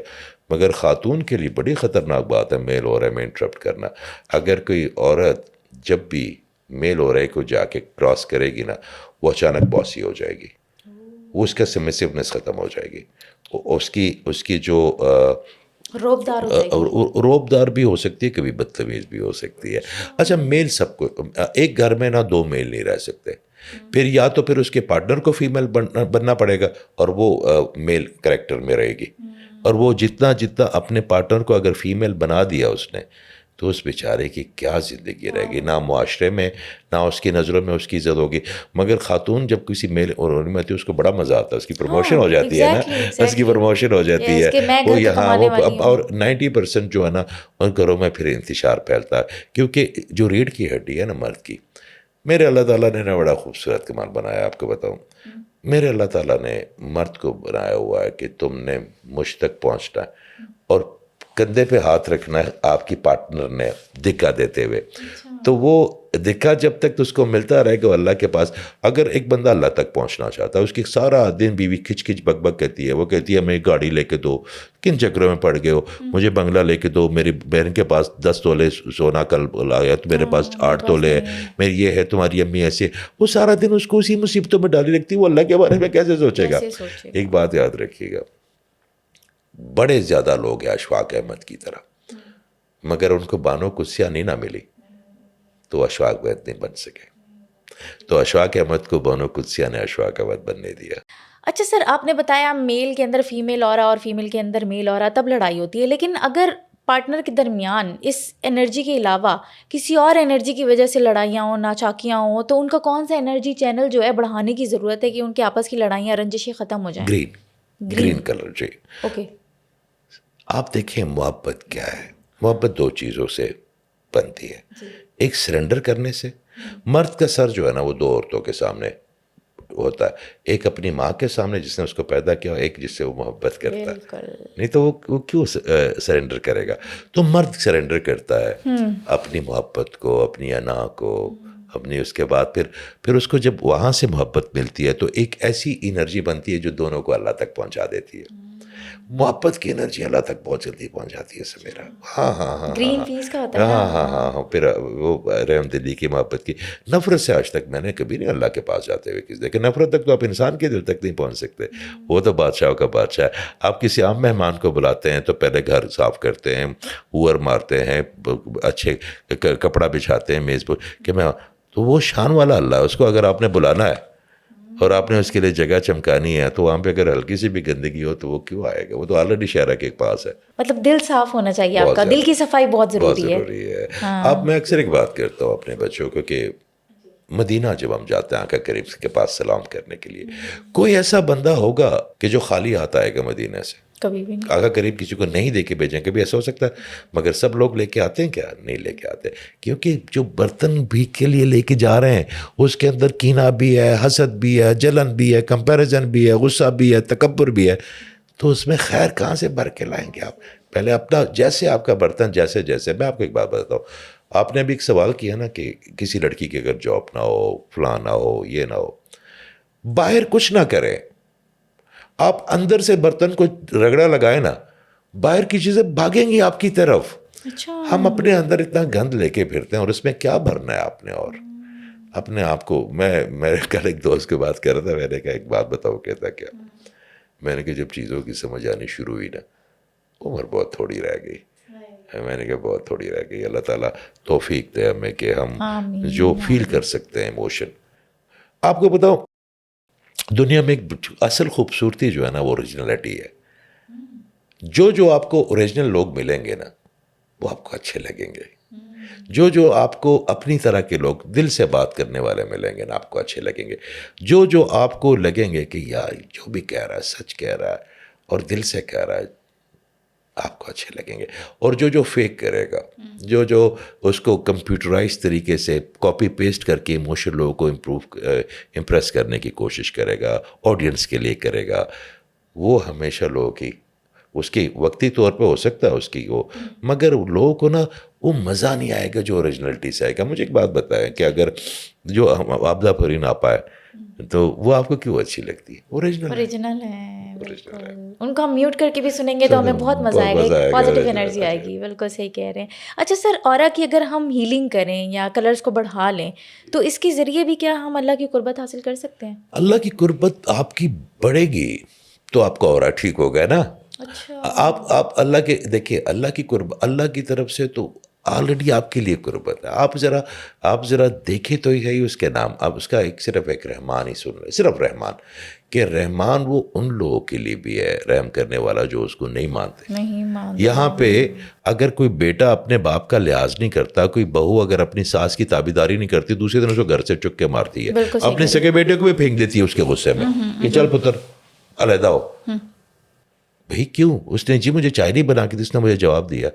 Speaker 2: مگر خاتون کے لیے بڑی خطرناک بات ہے میل اورے میں انٹرپٹ کرنا. اگر کوئی عورت جب بھی میل اورے کو جا کے کراس کرے گی نا، وہ اچانک باسی ہو جائے گی، وہ اس کا سبمسونیس ختم ہو جائے گی. اس کی جو روبدار بھی ہو سکتی ہے، کبھی بدتمیز بھی ہو سکتی ہے. اچھا میل سب کو، ایک گھر میں نا 2 میل نہیں رہ سکتے. پھر اس کے پارٹنر کو فیمیل بننا پڑے گا اور وہ میل کریکٹر میں رہے گی. اور وہ جتنا اپنے پارٹنر کو اگر فیمیل بنا دیا اس نے، تو اس بیچارے کی کیا زندگی رہے گی، نہ معاشرے میں نہ اس کی نظروں میں اس کی عزت ہوگی. مگر خاتون جب کسی میل اور میں آتی ہے اس کو بڑا مزہ آتا ہے، اس کی پروموشن ہو جاتی ہے نا، اس کی پروموشن ہو جاتی ہے. وہ یہاں اور 90% جو ہے نا ان گھروں میں پھر انتشار پھیلتا ہے. کیونکہ جو ریڑھ کی ہڈی ہے نا مرد کی، میرے اللہ تعالیٰ نے نا بڑا خوبصورت کمال بنایا. آپ کو بتاؤں، میرے اللہ تعالیٰ نے مرد کو بنایا ہوا ہے کہ تم نے مجھ تک پہنچنا ہے اور کندھے پہ ہاتھ رکھنا ہے آپ کی پارٹنر نے دکھا دیتے ہوئے. تو وہ دیکھا جب تک تو اس کو ملتا رہے گا اللہ کے پاس. اگر ایک بندہ اللہ تک پہنچنا چاہتا ہے, اس کی سارا دن بیوی کھچ کھچ بک بک کہتی ہے, وہ کہتی ہے ہمیں گاڑی لے کے دو, کن چکروں میں پڑ گئے ہو, مجھے بنگلہ لے کے دو, میری بہن کے پاس 10 تولے سونا کل لایا تو میرے پاس 8 تولے ہے, میری یہ ہے, تمہاری امی ایسے. وہ سارا دن اس کو اسی مصیبتوں میں ڈالی رکھتی ہے, وہ اللہ کے بارے میں کیسے سوچے گا. ایک بات یاد رکھیے گا, بڑے زیادہ لوگ ہیں اشفاق احمد کی طرح, مگر ان کو بانو قدسیہ نہیں نہ ملی تو اشفاق احمد نہیں بن سکے. تو اشفاق احمد کو بانو قدسیہ نے اشفاق احمد بننے دیا.
Speaker 1: اچھا سر, آپ نے بتایا میل کے اندر فیمیل اورا اور فیمیل کے اندر میل اورا تب لڑائی ہوتی ہے, لیکن اگر پارٹنر کے درمیان اس انرجی کے علاوہ کسی اور انرجی کی وجہ سے لڑائیاں ہوں, ناچاکیاں ہوں, تو ان کا کون سا انرجی چینل جو ہے بڑھانے کی ضرورت ہے کہ ان کے آپس کی لڑائیاں رنجشیں ختم ہو جائیں؟
Speaker 2: Green colour. جی
Speaker 1: اوکے.
Speaker 2: آپ دیکھیں محبت کیا ہے. محبت 2 چیزوں سے بنتی ہے. ایک سرنڈر کرنے سے. مرد کا سر جو ہے نا وہ 2 عورتوں کے سامنے ہوتا ہے, ایک اپنی ماں کے سامنے جس نے اس کو پیدا کیا, ایک جس سے وہ محبت کرتا ہے. نہیں تو وہ کیوں سرنڈر کرے گا. تو مرد سرنڈر کرتا ہے اپنی محبت کو, اپنی انا کو, اپنی, اس کے بعد پھر اس کو جب وہاں سے محبت ملتی ہے تو ایک ایسی انرجی بنتی ہے جو دونوں کو اللہ تک پہنچا دیتی ہے. محبت کی انرجی اللہ تک بہت جلدی پہنچ جاتی ہے سمیرا. ہاں
Speaker 1: گرین پیس کا ہوتا ہے.
Speaker 2: ہاں. پھر وہ رحم دلی کی محبت کی. نفرت سے آج تک میں نے کبھی نہیں اللہ کے پاس جاتے ہوئے کسی دیکھے. نفرت تک تو آپ انسان کے دل تک نہیں پہنچ سکتے, وہ تو بادشاہوں کا بادشاہ ہے. آپ کسی عام مہمان کو بلاتے ہیں تو پہلے گھر صاف کرتے ہیں, اوور مارتے ہیں, اچھے کپڑا بچھاتے ہیں میز پر کہ میں, تو وہ شان والا اللہ ہے. اس کو اگر آپ نے بلانا ہے اور آپ نے اس کے لیے جگہ چمکانی ہے تو وہاں پہ اگر ہلکی سی بھی گندگی ہو تو وہ کیوں آئے گا. وہ تو آلریڈی شہرہ کے پاس ہے.
Speaker 1: مطلب دل صاف ہونا چاہیے آپ کا, دل کی صفائی بہت ضروری
Speaker 2: ہے. آپ, میں اکثر ایک بات کرتا ہوں اپنے بچوں کو کہ مدینہ جب ہم جاتے ہیں آقا کریم کے پاس سلام کرنے کے لیے, کوئی ایسا بندہ ہوگا کہ جو خالی ہاتھ آئے گا مدینہ سے؟ کبھی بھی نہیں. آقا کریم کسی کو نہیں دے کے بھیجیں, کبھی ایسا ہو سکتا ہے؟ مگر سب لوگ لے کے آتے ہیں کیا؟ نہیں لے کے آتے, کیونکہ جو برتن بھی کے لیے لے کے جا رہے ہیں اس کے اندر کینہ بھی ہے, حسد بھی ہے, جلن بھی ہے, کمپیریزن بھی ہے, غصہ بھی ہے, تکبر بھی ہے. تو اس میں خیر کہاں سے بھر کے لائیں گے آپ؟ پہلے اپنا, جیسے آپ کا برتن جیسے میں آپ کو ایک بات بتاتا ہوں. آپ نے ابھی ایک سوال کیا نا کہ کسی لڑکی کے اگر جاب نہ ہو, فلاں نہ ہو, یہ نہ ہو, باہر کچھ نہ کریں, آپ اندر سے برتن کو رگڑا لگائے نا, باہر کی چیزیں بھاگیں گی آپ کی طرف. ہم اپنے اندر اتنا گند لے کے پھرتے ہیں, اور اس میں کیا بھرنا ہے آپ نے؟ اور اپنے آپ کو, میں کل ایک دوست کے بات کر رہا تھا, میں نے کہا ایک بات بتاؤ. کہتا کیا؟ میں نے کہا جب چیزوں کی سمجھ آنی شروع ہوئی نا, عمر بہت تھوڑی رہ گئی. میں نے کہا بہت تھوڑی رہ گئی. اللہ تعالیٰ توفیق دے ہمیں کہ ہم جو فیل کر سکتے ہیں ایموشن. آپ کو بتاؤں, دنیا میں ایک اصل خوبصورتی جو ہے نا وہ اوریجنلٹی ہے. جو آپ کو اوریجنل لوگ ملیں گے نا وہ آپ کو اچھے لگیں گے. جو آپ کو اپنی طرح کے لوگ دل سے بات کرنے والے ملیں گے نا آپ کو اچھے لگیں گے. جو آپ کو لگیں گے کہ یار جو بھی کہہ رہا ہے سچ کہہ رہا ہے اور دل سے کہہ رہا ہے, آپ کو اچھے لگیں گے. اور جو فیک کرے گا, جو اس کو کمپیوٹرائز طریقے سے کاپی پیسٹ کر کے ایموشن لوگوں کو امپریس کرنے کی کوشش کرے گا, آڈینس کے لیے کرے گا, وہ ہمیشہ لوگوں کی, اس کی وقتی طور پہ ہو سکتا ہے اس کی وہ, مگر لوگوں کو نا وہ مزہ نہیں آئے گا جو اوریجنلٹی سے آئے گا. مجھے ایک بات بتائیں کہ اگر جو آبدہ فرین آپا ہے تو وہ آپ کو کیوں اچھی لگتی ہے؟ اوریجنل
Speaker 1: ہے. ان کو ہم میوٹ کر کے بھی سنیں گے تو ہمیں بہت مزہ آئے گا, پازیٹیو انرجی آئے گی. بالکل صحیح کہہ رہے ہیں. اچھا سر, اورا کی اگر ہم ہیلنگ کریں یا کلرز کو بڑھا لیں تو اس کے ذریعے بھی کیا ہم اللہ کی قربت حاصل کر سکتے ہیں؟
Speaker 2: اللہ کی قربت آپ کی بڑھے گی تو آپ کا اورا ٹھیک ہو گیا نا. آپ اللہ کے دیکھیے, اللہ کی قربت اللہ کی طرف سے تو آلریڈی آپ کے لیے قربت ہے. آپ ذرا دیکھیں تو ہی اس کے نام, آپ اس کا صرف ایک رحمان ہی سن رہے, صرف رحمان, کہ رحمان وہ ان لوگوں کے لیے بھی ہے رحم کرنے والا جو اس کو نہیں مانتے. یہاں پہ اگر کوئی بیٹا اپنے باپ کا لحاظ نہیں کرتا, کوئی بہو اگر اپنی ساس کی تابیداری نہیں کرتی, دوسرے دن اس کو گھر سے چک کے مارتی ہے, اپنے سگے بیٹے کو بھی پھینک دیتی ہے اس کے غصے میں کہ چل پتر علیحدہ ہو. بھئی کیوں؟ اس نے جی مجھے چائے نہیں بنا کے دی. اس نے مجھے جواب دیا,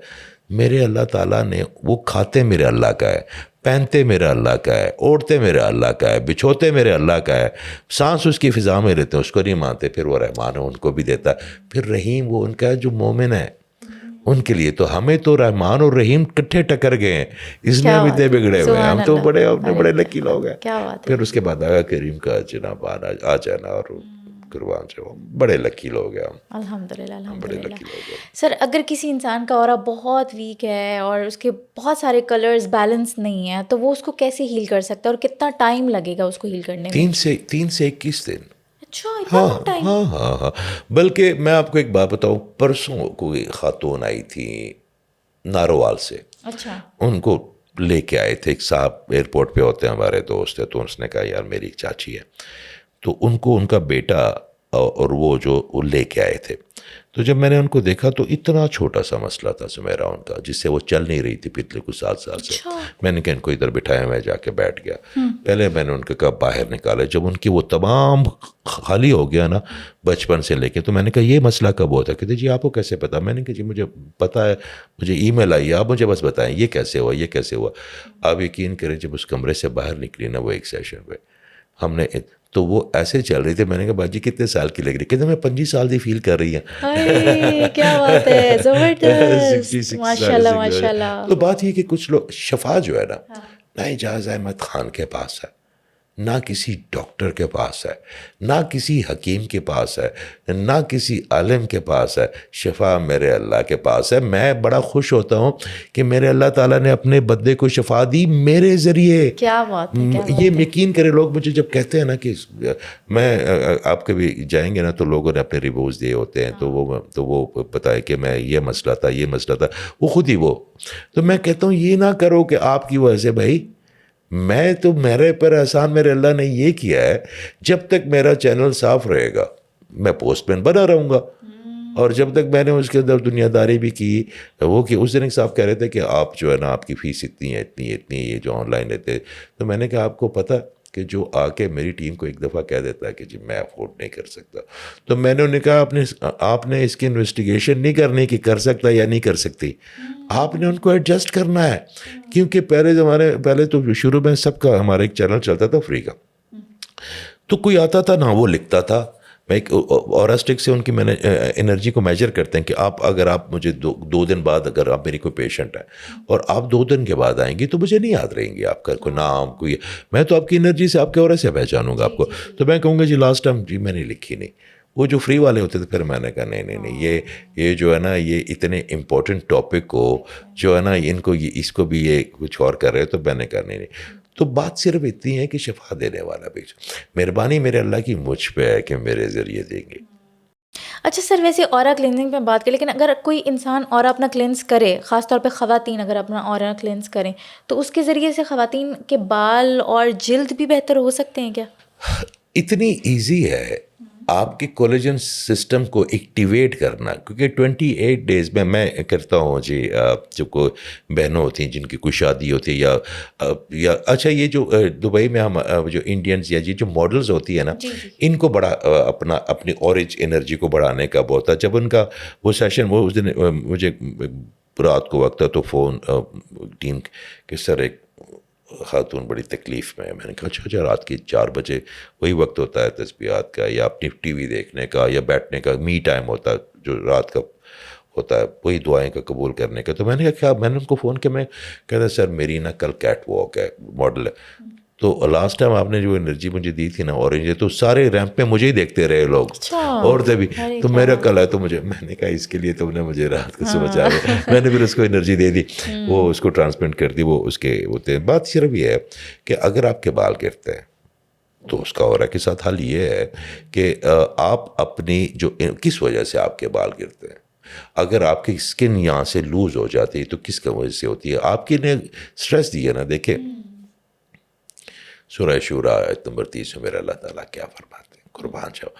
Speaker 2: میرے اللہ تعالیٰ نے, وہ کھاتے میرے اللہ کا ہے, پہنتے میرے اللہ کا ہے, اوڑھتے میرے اللہ کا ہے, بچھوتے میرے اللہ کا ہے, سانس اس کی فضا میں لیتے ہیں, اس کو نہیں مانتے. پھر وہ رحمان ہے, ان کو بھی دیتا ہے. پھر رحیم وہ ان کا ہے جو مومن ہے, ان کے لیے تو ہمیں تو رحمان اور رحیم کٹھے ٹکر گئے ہیں, اس میں ہم اتنے بگڑے ہوئے ہیں, ہم تو بڑے لکی لوگ ہیں. پھر اس کے بعد آگا کریم کا جناب آ جانا اور قربان سے بڑے لکی لوگ ہیں ہم,
Speaker 1: الحمدللہ
Speaker 2: بڑے
Speaker 1: الحمدللہ.
Speaker 2: لکی لوگ ہیں.
Speaker 1: سر اگر کسی انسان کا اورا بہت ویک ہے اور اس کے بہت سارے کلرز بیلنس نہیں ہیں تو وہ اس کو کیسے ہیل کر سکتا ہے اور کتنا ٹائم لگے گا اس کو ہیل کرنے میں؟
Speaker 2: 3 سے 21 دن.
Speaker 1: اچھا اتنا ٹائم؟
Speaker 2: ہاں. بلکہ میں آپ کو ایک بات بتاؤں, پرسوں کوئی خاتون آئی تھی نارووال سے.
Speaker 1: اچھا.
Speaker 2: ان کو لے کے آئے تھے, ایک صاحب ایئرپورٹ پہ ہوتے ہیں ہمارے دوست ہیں, تو اس نے کہا یار میری ایک چاچی ہے, تو ان کو ان کا بیٹا اور وہ لے کے آئے تھے. تو جب میں نے ان کو دیکھا تو اتنا چھوٹا سا مسئلہ تھا سمیرا ان کا, جس سے وہ چل نہیں رہی تھی پچھلے کچھ 7 سال سے. میں نے کہا ان کو ادھر بٹھایا, میں جا کے بیٹھ گیا. پہلے میں نے ان کو کہا باہر نکالا, جب ان کی وہ تمام خالی ہو گیا نا بچپن سے لے کے, تو میں نے کہا یہ مسئلہ کب ہوا تھا؟ کہتے جی آپ کو کیسے پتا؟ میں نے کہا جی مجھے پتا ہے, مجھے ای میل آئی ہے, آپ مجھے بس بتائیں یہ کیسے ہوا, یہ کیسے ہوا. آپ یقین کریں جب اس کمرے سے باہر نکلی نا وہ ایک سیشن پہ, ہم نے تو وہ ایسے چل رہی تھی. میں نے کہا باجی کتنے سال کی لگ رہی؟ کہتے میں 25 سال دی فیل کر رہی ہیں.
Speaker 1: کیا بات ہے, زبردست, ماشاء اللہ ماشاء اللہ.
Speaker 2: تو بات یہ کہ کچھ لوگ شفا جو ہے نا اعجاز احمد خان کے پاس ہے, نہ کسی ڈاکٹر کے پاس ہے, نہ کسی حکیم کے پاس ہے, نہ کسی عالم کے پاس ہے. شفا میرے اللہ کے پاس ہے. میں بڑا خوش ہوتا ہوں کہ میرے اللہ تعالیٰ نے اپنے بندے کو شفا دی میرے ذریعے.
Speaker 1: کیا بات ہے.
Speaker 2: یہ یقین کرے لوگ مجھے جب کہتے ہیں نا کہ میں, آپ کبھی جائیں گے نا تو لوگوں نے اپنے ریویوز دیے ہوتے ہیں, تو وہ بتائے کہ میں یہ مسئلہ تھا, وہ خود ہی وہ. تو میں کہتا ہوں یہ نہ کرو کہ آپ کی وجہ سے بھائی, میں تو میرے پر احسان میرے اللہ نے یہ کیا ہے, جب تک میرا چینل صاف رہے گا میں پوسٹ مین بنا رہوں گا. اور جب تک میں نے اس کے اندر دنیا داری بھی کی, وہ کہ اس دن ایک صاحب کہہ رہے تھے کہ آپ جو ہے نا آپ کی فیس اتنی ہے یہ جو آن لائن لیتے. تو میں نے کہا آپ کو پتہ کہ جو آ کے میری ٹیم کو ایک دفعہ کہہ دیتا ہے کہ جی میں افورڈ نہیں کر سکتا, تو میں نے انہیں کہا آپ نے اس کی انویسٹیگیشن نہیں کرنی کہ کر سکتا یا نہیں کر سکتی, آپ نے ان کو ایڈجسٹ کرنا ہے. کیونکہ پہلے تو شروع میں سب کا ہمارا ایک چینل چلتا تھا فری کا, تو کوئی آتا تھا نہ وہ لکھتا تھا. میں ایک اوراسٹک سے ان کی میں نے انرجی کو میجر کرتے ہیں کہ اگر آپ مجھے 2 دن بعد اگر آپ میری کوئی پیشنٹ ہے اور آپ 2 دن کے بعد آئیں گی تو مجھے نہیں یاد رہیں گی آپ کا کوئی نام, کوئی, میں تو آپ کی انرجی سے آپ کے اورے سے پہچانوں گا آپ کو. تو میں کہوں گا جی لاسٹ ٹائم جی میں نے لکھی نہیں. وہ جو فری والے ہوتے تھے, پھر میں نے کہا نہیں یہ جو ہے نا یہ اتنے امپورٹنٹ ٹاپک کو جو ہے نا ان کو اس کو بھی یہ کچھ اور کر رہے, تو میں نے کہا نہیں. تو بات صرف اتنی ہے کہ شفا دینے والا بھی مہربانی میرے اللہ کی مجھ پہ ہے کہ میرے ذریعے دیں گے.
Speaker 1: اچھا سر, ویسے اورا کلینزنگ پہ بات کریں, لیکن اگر کوئی انسان اورا اپنا کلینز کرے, خاص طور پہ خواتین اگر اپنا اورا کلینز کریں, تو اس کے ذریعے سے خواتین کے بال اور جلد بھی بہتر ہو سکتے ہیں کیا؟
Speaker 2: اتنی ایزی ہے آپ کے کولیجن سسٹم کو ایکٹیویٹ کرنا, کیونکہ 28 ڈیز میں کرتا ہوں جی. جب کوئی بہنوں ہوتی ہیں جن کی کوئی شادی ہوتی ہے یا اچھا یہ جو دبئی میں ہم جو انڈینز یا جو ماڈلز ہوتی ہے نا, ان کو بڑا اپنی اورج انرجی کو بڑھانے کا بہت ہے. جب ان کا وہ سیشن, وہ اس دن مجھے رات کو وقت تھا تو فون ٹیم کہ سر ایک خاتون بڑی تکلیف میں ہے. میں نے کہا اچھا رات کی 4 بجے وہی وقت ہوتا ہے تسبیحات کا یا اپنی ٹی وی دیکھنے کا یا بیٹھنے کا, می ٹائم ہوتا ہے جو رات کا ہوتا ہے, وہی دعائیں کا قبول کرنے کا. تو میں نے کہا میں نے ان کو فون کیا, میں کہتا سر میری نا کل کیٹ واک ہے, ماڈل ہے. تو لاسٹ ٹائم آپ نے جو انرجی مجھے دی تھی نا اورنج, تو سارے ریمپ میں مجھے ہی دیکھتے رہے لوگ اور بھی. تو میرا کل ہے, تو میں نے کہا اس کے لیے تم نے مجھے رات کو سمجھا دیا. میں نے پھر اس کو انرجی دے دی, وہ اس کو ٹرانسپلانٹ کر دی. وہ اس کے ہوتے ہیں. بات صرف یہ ہے کہ اگر آپ کے بال گرتے ہیں تو اس کا اورا کے ساتھ حل یہ ہے کہ آپ اپنی جو کس وجہ سے آپ کے بال گرتے ہیں, اگر آپ کی اسکن یہاں سے لوز ہو جاتی ہے تو کس کی وجہ سے ہوتی ہے؟ آپ کی نے اسٹریس دی ہے نا. دیکھیں سورہ شورا آیت نمبر 30 میں میرا اللہ تعالیٰ کیا فرماتے ہیں, قربان جاؤ,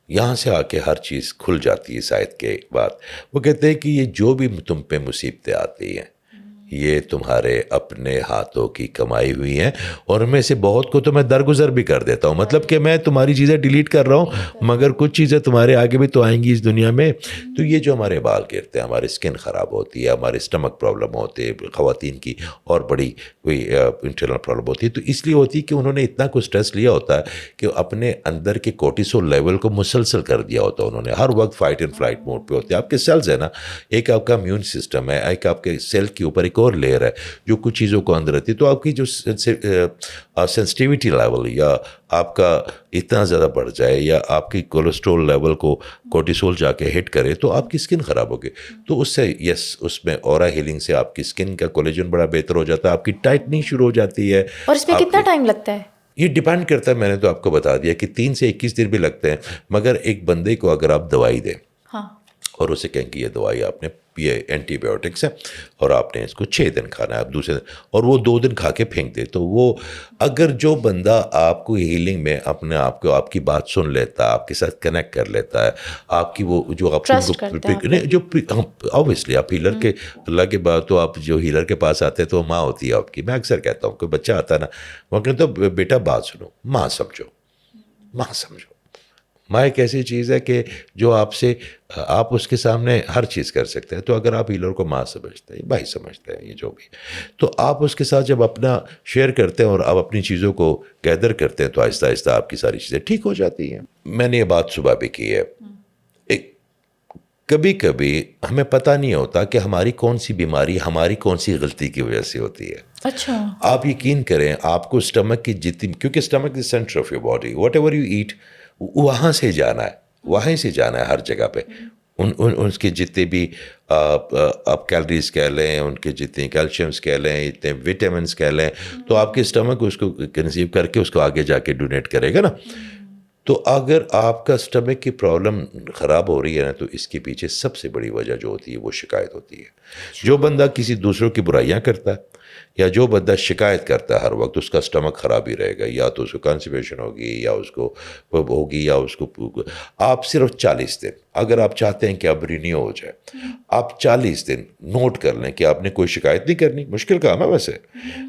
Speaker 2: یہاں سے آ کے ہر چیز کھل جاتی ہے اس آیت کے بعد. وہ کہتے ہیں کہ یہ جو بھی تم پہ مصیبتیں آتی ہیں یہ تمہارے اپنے ہاتھوں کی کمائی ہوئی ہیں, اور ان میں سے بہت کو تو میں درگزر بھی کر دیتا ہوں, مطلب کہ میں تمہاری چیزیں ڈیلیٹ کر رہا ہوں مگر کچھ چیزیں تمہارے آگے بھی تو آئیں گی اس دنیا میں. تو یہ جو ہمارے بال گرتے ہیں, ہماری اسکن خراب ہوتی ہے, ہمارے اسٹمک پرابلم ہوتے ہیں, خواتین کی اور بڑی کوئی انٹرنل پرابلم ہوتی ہے, تو اس لیے ہوتی ہے کہ انہوں نے اتنا کچھ اسٹریس لیا ہوتا ہے کہ اپنے اندر کے کورٹیسول لیول کو مسلسل کر دیا ہوتا ہے انہوں نے, ہر وقت فائٹ اینڈ فلائٹ موڈ پہ ہوتے ہیں. آپ کے سیلز ہیں نا, ایک آپ کا امیون سسٹم ہے, ایک آپ کے سیل کے اوپر ایک اور لیئر ہے جو کچھ چیزوں کو اندر رہتی ہے, تو آپ کی جو سینسٹیوٹی لیول یا آپ کا اتنا زیادہ بڑھ جائے یا آپ کی کولیسٹرول لیول کو کورٹیسول جا کے ہٹ کرے تو آپ کی اسکن خراب ہوگی. تو اس سے اس میں اورا ہیلنگ سے آپ کی اسکن کا کولیجن بڑا بہتر ہو جاتا ہے, آپ کی ٹائٹننگ شروع ہو جاتی ہے.
Speaker 1: اور اس میں کتنا ٹائم لگتا ہے؟
Speaker 2: یہ ڈیپینڈ کرتا ہے, میں نے تو آپ کو بتا دیا کہ 3 سے 21 دن بھی لگتے ہیں, مگر ایک بندے کو اگر آپ دوائی دیں اور اسے کہیں کہ یہ دوائی آپ نے یہ اینٹی بایوٹکس ہے اور آپ نے اس کو 6 دن کھانا ہے, آپ دوسرے دن اور وہ 2 دن کھا کے پھینک دے, تو وہ اگر جو بندہ آپ کو ہیلنگ میں اپنے آپ کو آپ کی بات سن لیتا ہے, آپ کے ساتھ کنیکٹ کر لیتا ہے, آپ کی وہ جو آپ جو اوبیسلی آپ ہیلر کے اللہ کے بعد تو آپ جو ہیلر کے پاس آتے ہیں تو ماں ہوتی ہے آپ کی. میں اکثر کہتا ہوں کوئی بچہ آتا ہے نا, وہ کہتا تو بیٹا بات سنو, ماں سمجھو, ماں سمجھو. ماں ایک ایسی چیز ہے کہ جو آپ اس کے سامنے ہر چیز کر سکتے ہیں. تو اگر آپ ہیلر کو ماں سمجھتے ہیں, بھائی سمجھتے ہیں, یہ جو بھی, تو آپ اس کے ساتھ جب اپنا شیئر کرتے ہیں اور آپ اپنی چیزوں کو گیدر کرتے ہیں تو آہستہ آہستہ آپ کی ساری چیزیں ٹھیک ہو جاتی ہیں. میں نے یہ بات صبح بھی کی ہے, کبھی کبھی ہمیں پتہ نہیں ہوتا کہ ہماری کون سی بیماری ہماری کون سی غلطی کی وجہ سے ہوتی ہے.
Speaker 1: اچھا, آپ
Speaker 2: یقین کریں, آپ کو اسٹمک کی جتنی, کیونکہ stomach is centre of your body, whatever you eat وہاں سے جانا ہے, وہیں سے جانا ہے ہر جگہ پہ. ان کے جتنے بھی آپ کیلریز کہہ لیں, ان کے جتنے کیلشیمس کہہ لیں, اتنے وٹامنس کہہ لیں, تو آپ کے اسٹمک اس کو کنزیو کر کے اس کو آگے جا کے ڈونیٹ کرے گا نا. تو اگر آپ کا اسٹمک کی پرابلم خراب ہو رہی ہے نا, تو اس کے پیچھے سب سے بڑی وجہ جو ہوتی ہے وہ شکایت ہوتی ہے. جو بندہ کسی دوسروں کی برائیاں کرتا ہے یا جو بندہ شکایت کرتا ہے ہر وقت, اس کا اسٹمک خراب ہی رہے گا, یا تو اس کو کانسٹیپیشن ہوگی یا اس کو ہوگی یا اس کو. آپ صرف 40 دن اگر آپ چاہتے ہیں کہ آپ رینیو ہو جائے, آپ 40 دن نوٹ کر لیں کہ آپ نے کوئی شکایت نہیں کرنی, مشکل کام ہے ویسے,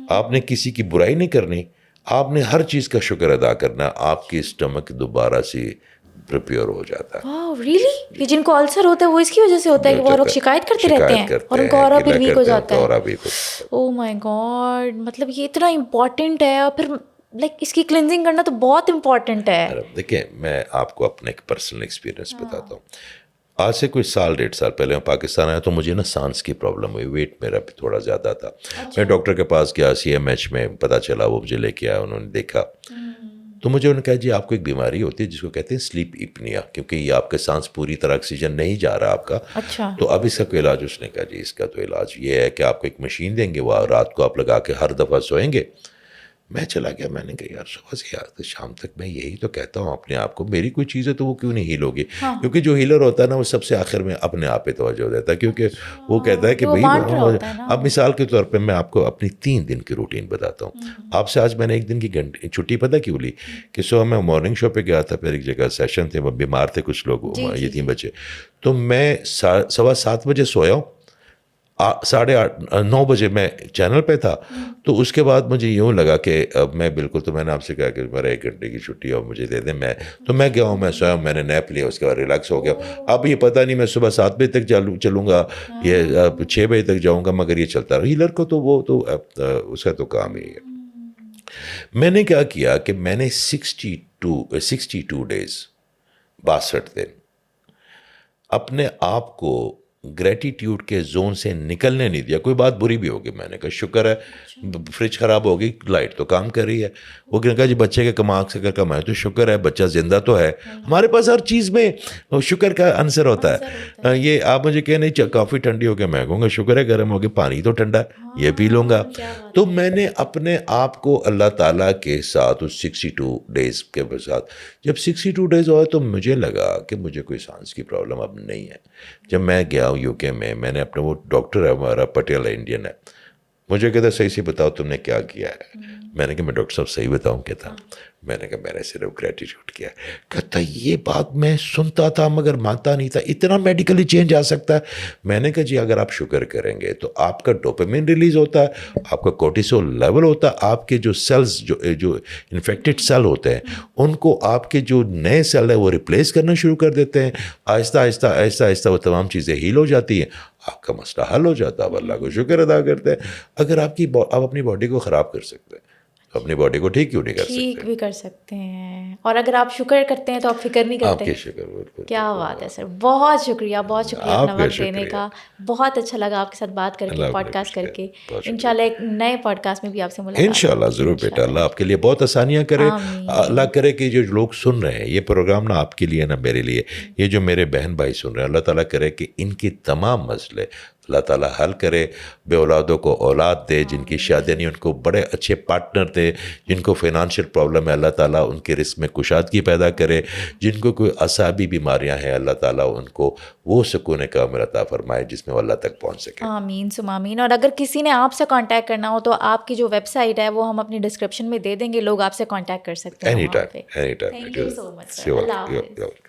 Speaker 2: آپ نے کسی کی برائی نہیں کرنی, آپ نے ہر چیز کا شکر ادا کرنا, آپ کی اسٹمک دوبارہ سے پریپیئر ہو جاتا ہے.
Speaker 1: ریئلی؟ جن کو السر ہوتا ہے وہ اس کی وجہ سے ہوتا ہے کہ وہ لوگ شکایت کرتے رہتے ہیں اور ان کا اورا پھر ویک ہو جاتا ہے. او مائی گاڈ, مطلب یہ اتنا امپورٹنٹ ہے, اور پھر لائک اس کی کلینزنگ کرنا تو بہت امپورٹنٹ ہے.
Speaker 2: دیکھیں, میں آپ کو اپنے ایک پرسنل ایکسپیرینس بتاتا ہوں. آج سے کوئی 1.5 سال پہلے میں پاکستان آیا تو مجھے نا سانس کی پرابلم ہوئی, ویٹ میرا بھی تھوڑا زیادہ تھا. میں ڈاکٹر کے پاس گیا, CMH میں, پتہ چلا, وہ مجھے لے کے آیا, انہوں نے دیکھا تو مجھے انہوں نے کہا جی آپ کو ایک بیماری ہوتی ہے جس کو کہتے ہیں سلیپ ایپنیا, کیونکہ یہ آپ کا سانس پوری طرح آکسیجن نہیں جا رہا آپ کا. تو اب اس کا کوئی علاج, اس نے کہا جی اس کا تو علاج یہ ہے کہ آپ کو ایک مشین دیں گے, وہ رات کو آپ لگا کے ہر دفعہ سوئیں گے. میں چلا گیا, میں نے کہا یار صبح سے یار شام تک میں یہی تو کہتا ہوں اپنے آپ کو, میری کوئی چیز ہے تو وہ کیوں نہیں ہیل ہوگی. کیونکہ جو ہیلر ہوتا ہے نا وہ سب سے آخر میں اپنے آپ پہ توجہ دیتا ہے, کیونکہ وہ کہتا ہے کہ بھائی, اب مثال کے طور پہ میں آپ کو اپنی 3 دن کی روٹین بتاتا ہوں. آپ سے آج میں نے 1 دن کی چھٹی پتہ کیوں لی, کہ صبح میں مارننگ شو پہ گیا تھا, پھر ایک جگہ سیشن تھے, وہ بیمار تھے کچھ لوگ, یتیم بچے, تو میں 7:15 بجے سویا ہوں, 8:30 9 بجے میں چینل پہ تھا. تو اس کے بعد مجھے یوں لگا کہ اب میں بالکل, تو میں نے آپ سے کہا کہ میرا 1 گھنٹے کی چھٹی اور مجھے دے دیں, میں گیا ہوں, میں سویا ہوں, میں نے نیپ لیا, اس کے بعد ریلیکس ہو گیا. اب یہ پتہ نہیں میں صبح 7 بجے تک چلوں گا یا 6 بجے تک جاؤں گا, مگر یہ چلتا رہا. ہیلر کو تو وہ تو اس کا تو کام ہی ہے. میں نے کیا کیا کہ میں نے 62 ڈیز 62 دن اپنے آپ کو گریٹیٹیوڈ کے زون سے نکلنے نہیں دیا. کوئی بات بری بھی ہوگی, میں نے کہا شکر ہے, فریج خراب ہوگی, لائٹ تو کام کر رہی ہے. وہ کہا جی بچے کے کماک سے کمائے تو شکر ہے, بچہ زندہ تو ہے. ہمارے پاس ہر چیز میں شکر کا عنصر ہوتا ہے. یہ آپ مجھے کہ نہیں کافی ٹھنڈی ہو گیا, میں کہوں گا شکر ہے, گرم ہو گیا, پانی تو ٹھنڈا ہے, یہ پی لوں گا. تو میں نے اپنے آپ کو اللہ تعالیٰ کے ساتھ اس 62 ڈیز کے ساتھ, جب 62 ڈیز ہوئے تو مجھے لگا کہ مجھے کوئی سانس کی پرابلم اب نہیں ہے. جب میں گیا UK میں نے اپنے, وہ ڈاکٹر ہے ہمارا پٹیل انڈین ہے, مجھے کہتا صحیح سے بتاؤ تم نے کیا کیا ہے. میں نے کہا میں ڈاکٹر صاحب صحیح بتاؤں, کہتا میں نے کہا میں نے صرف گریٹیٹیوڈ کیا. کہتا یہ بات میں سنتا تھا مگر مانتا نہیں تھا, اتنا میڈیکلی چینج آ سکتا ہے. میں نے کہا جی اگر آپ شکر کریں گے تو آپ کا ڈوپامین ریلیز ہوتا ہے, آپ کا کورٹیسول لیول ہوتا ہے, آپ کے جو سیلز جو انفیکٹڈ سیل ہوتے ہیں ان کو آپ کے جو نئے سیل ہیں وہ ریپلیس کرنا شروع کر دیتے ہیں. آہستہ آہستہ آہستہ آہستہ وہ تمام چیزیں ہیل ہو جاتی ہیں, آپ کا مسئلہ حل ہو جاتا ہے. اب اللہ کو شکر ادا کرتے ہیں. اگر آپ اپنی باڈی کو خراب کر سکتے ہیں تو اپنی باڈی کو ٹھیک کیوں نہیں کر سکتے؟
Speaker 1: ٹھیک بھی کر سکتے ہیں, اور اگر آپ شکر کرتے ہیں تو آپ فکر نہیں
Speaker 2: آپ
Speaker 1: کرتے.
Speaker 2: کے شکر بالکل.
Speaker 1: کیا بات ہے سر, بہت شکریہ اپنا
Speaker 2: آپ کا
Speaker 1: وقت دینے
Speaker 2: شکریہ.
Speaker 1: کا. بہت اچھا لگا آپ کے ساتھ بات کر کے,
Speaker 2: اللہ
Speaker 1: پوڈ کاسٹ کر کے.
Speaker 2: بہت شکریہ.
Speaker 1: انشاءاللہ ایک نئے پوڈ کاسٹ میں بھی آپ سے ملاقات
Speaker 2: انشاءاللہ ضرور بیٹا, اللہ آپ کے لیے بہت آسانیاں کرے.
Speaker 1: آمین.
Speaker 2: اللہ کرے کہ جو لوگ سن رہے ہیں یہ پروگرام نہ آپ کے لیے نہ میرے لیے, یہ جو میرے بہن بھائی سن رہے ہیں, اللہ تعالیٰ کرے کہ ان کی تمام مسئلے اللہ تعالیٰ حل کرے. بے اولادوں کو اولاد دے, جن کی شادی نہیں ان کو بڑے اچھے پارٹنر دے, جن کو فائنانشیل پرابلم ہے اللہ تعالیٰ ان کے رزق میں کشادگی پیدا کرے, جن کو کوئی اعصابی بیماریاں ہیں اللہ تعالیٰ ان کو وہ سکون کامل عطا فرمائے جس میں وہ اللہ تک پہنچ سکے.
Speaker 1: آمین ثم آمین. اور اگر کسی نے آپ سے کانٹیکٹ کرنا ہو تو آپ کی جو ویب سائٹ ہے وہ ہم اپنی ڈسکرپشن میں دے دیں گے, لوگ آپ سے کانٹیکٹ کر سکتے ہیں.
Speaker 2: Any time.
Speaker 1: Thank you so much sir. Allah حافظ.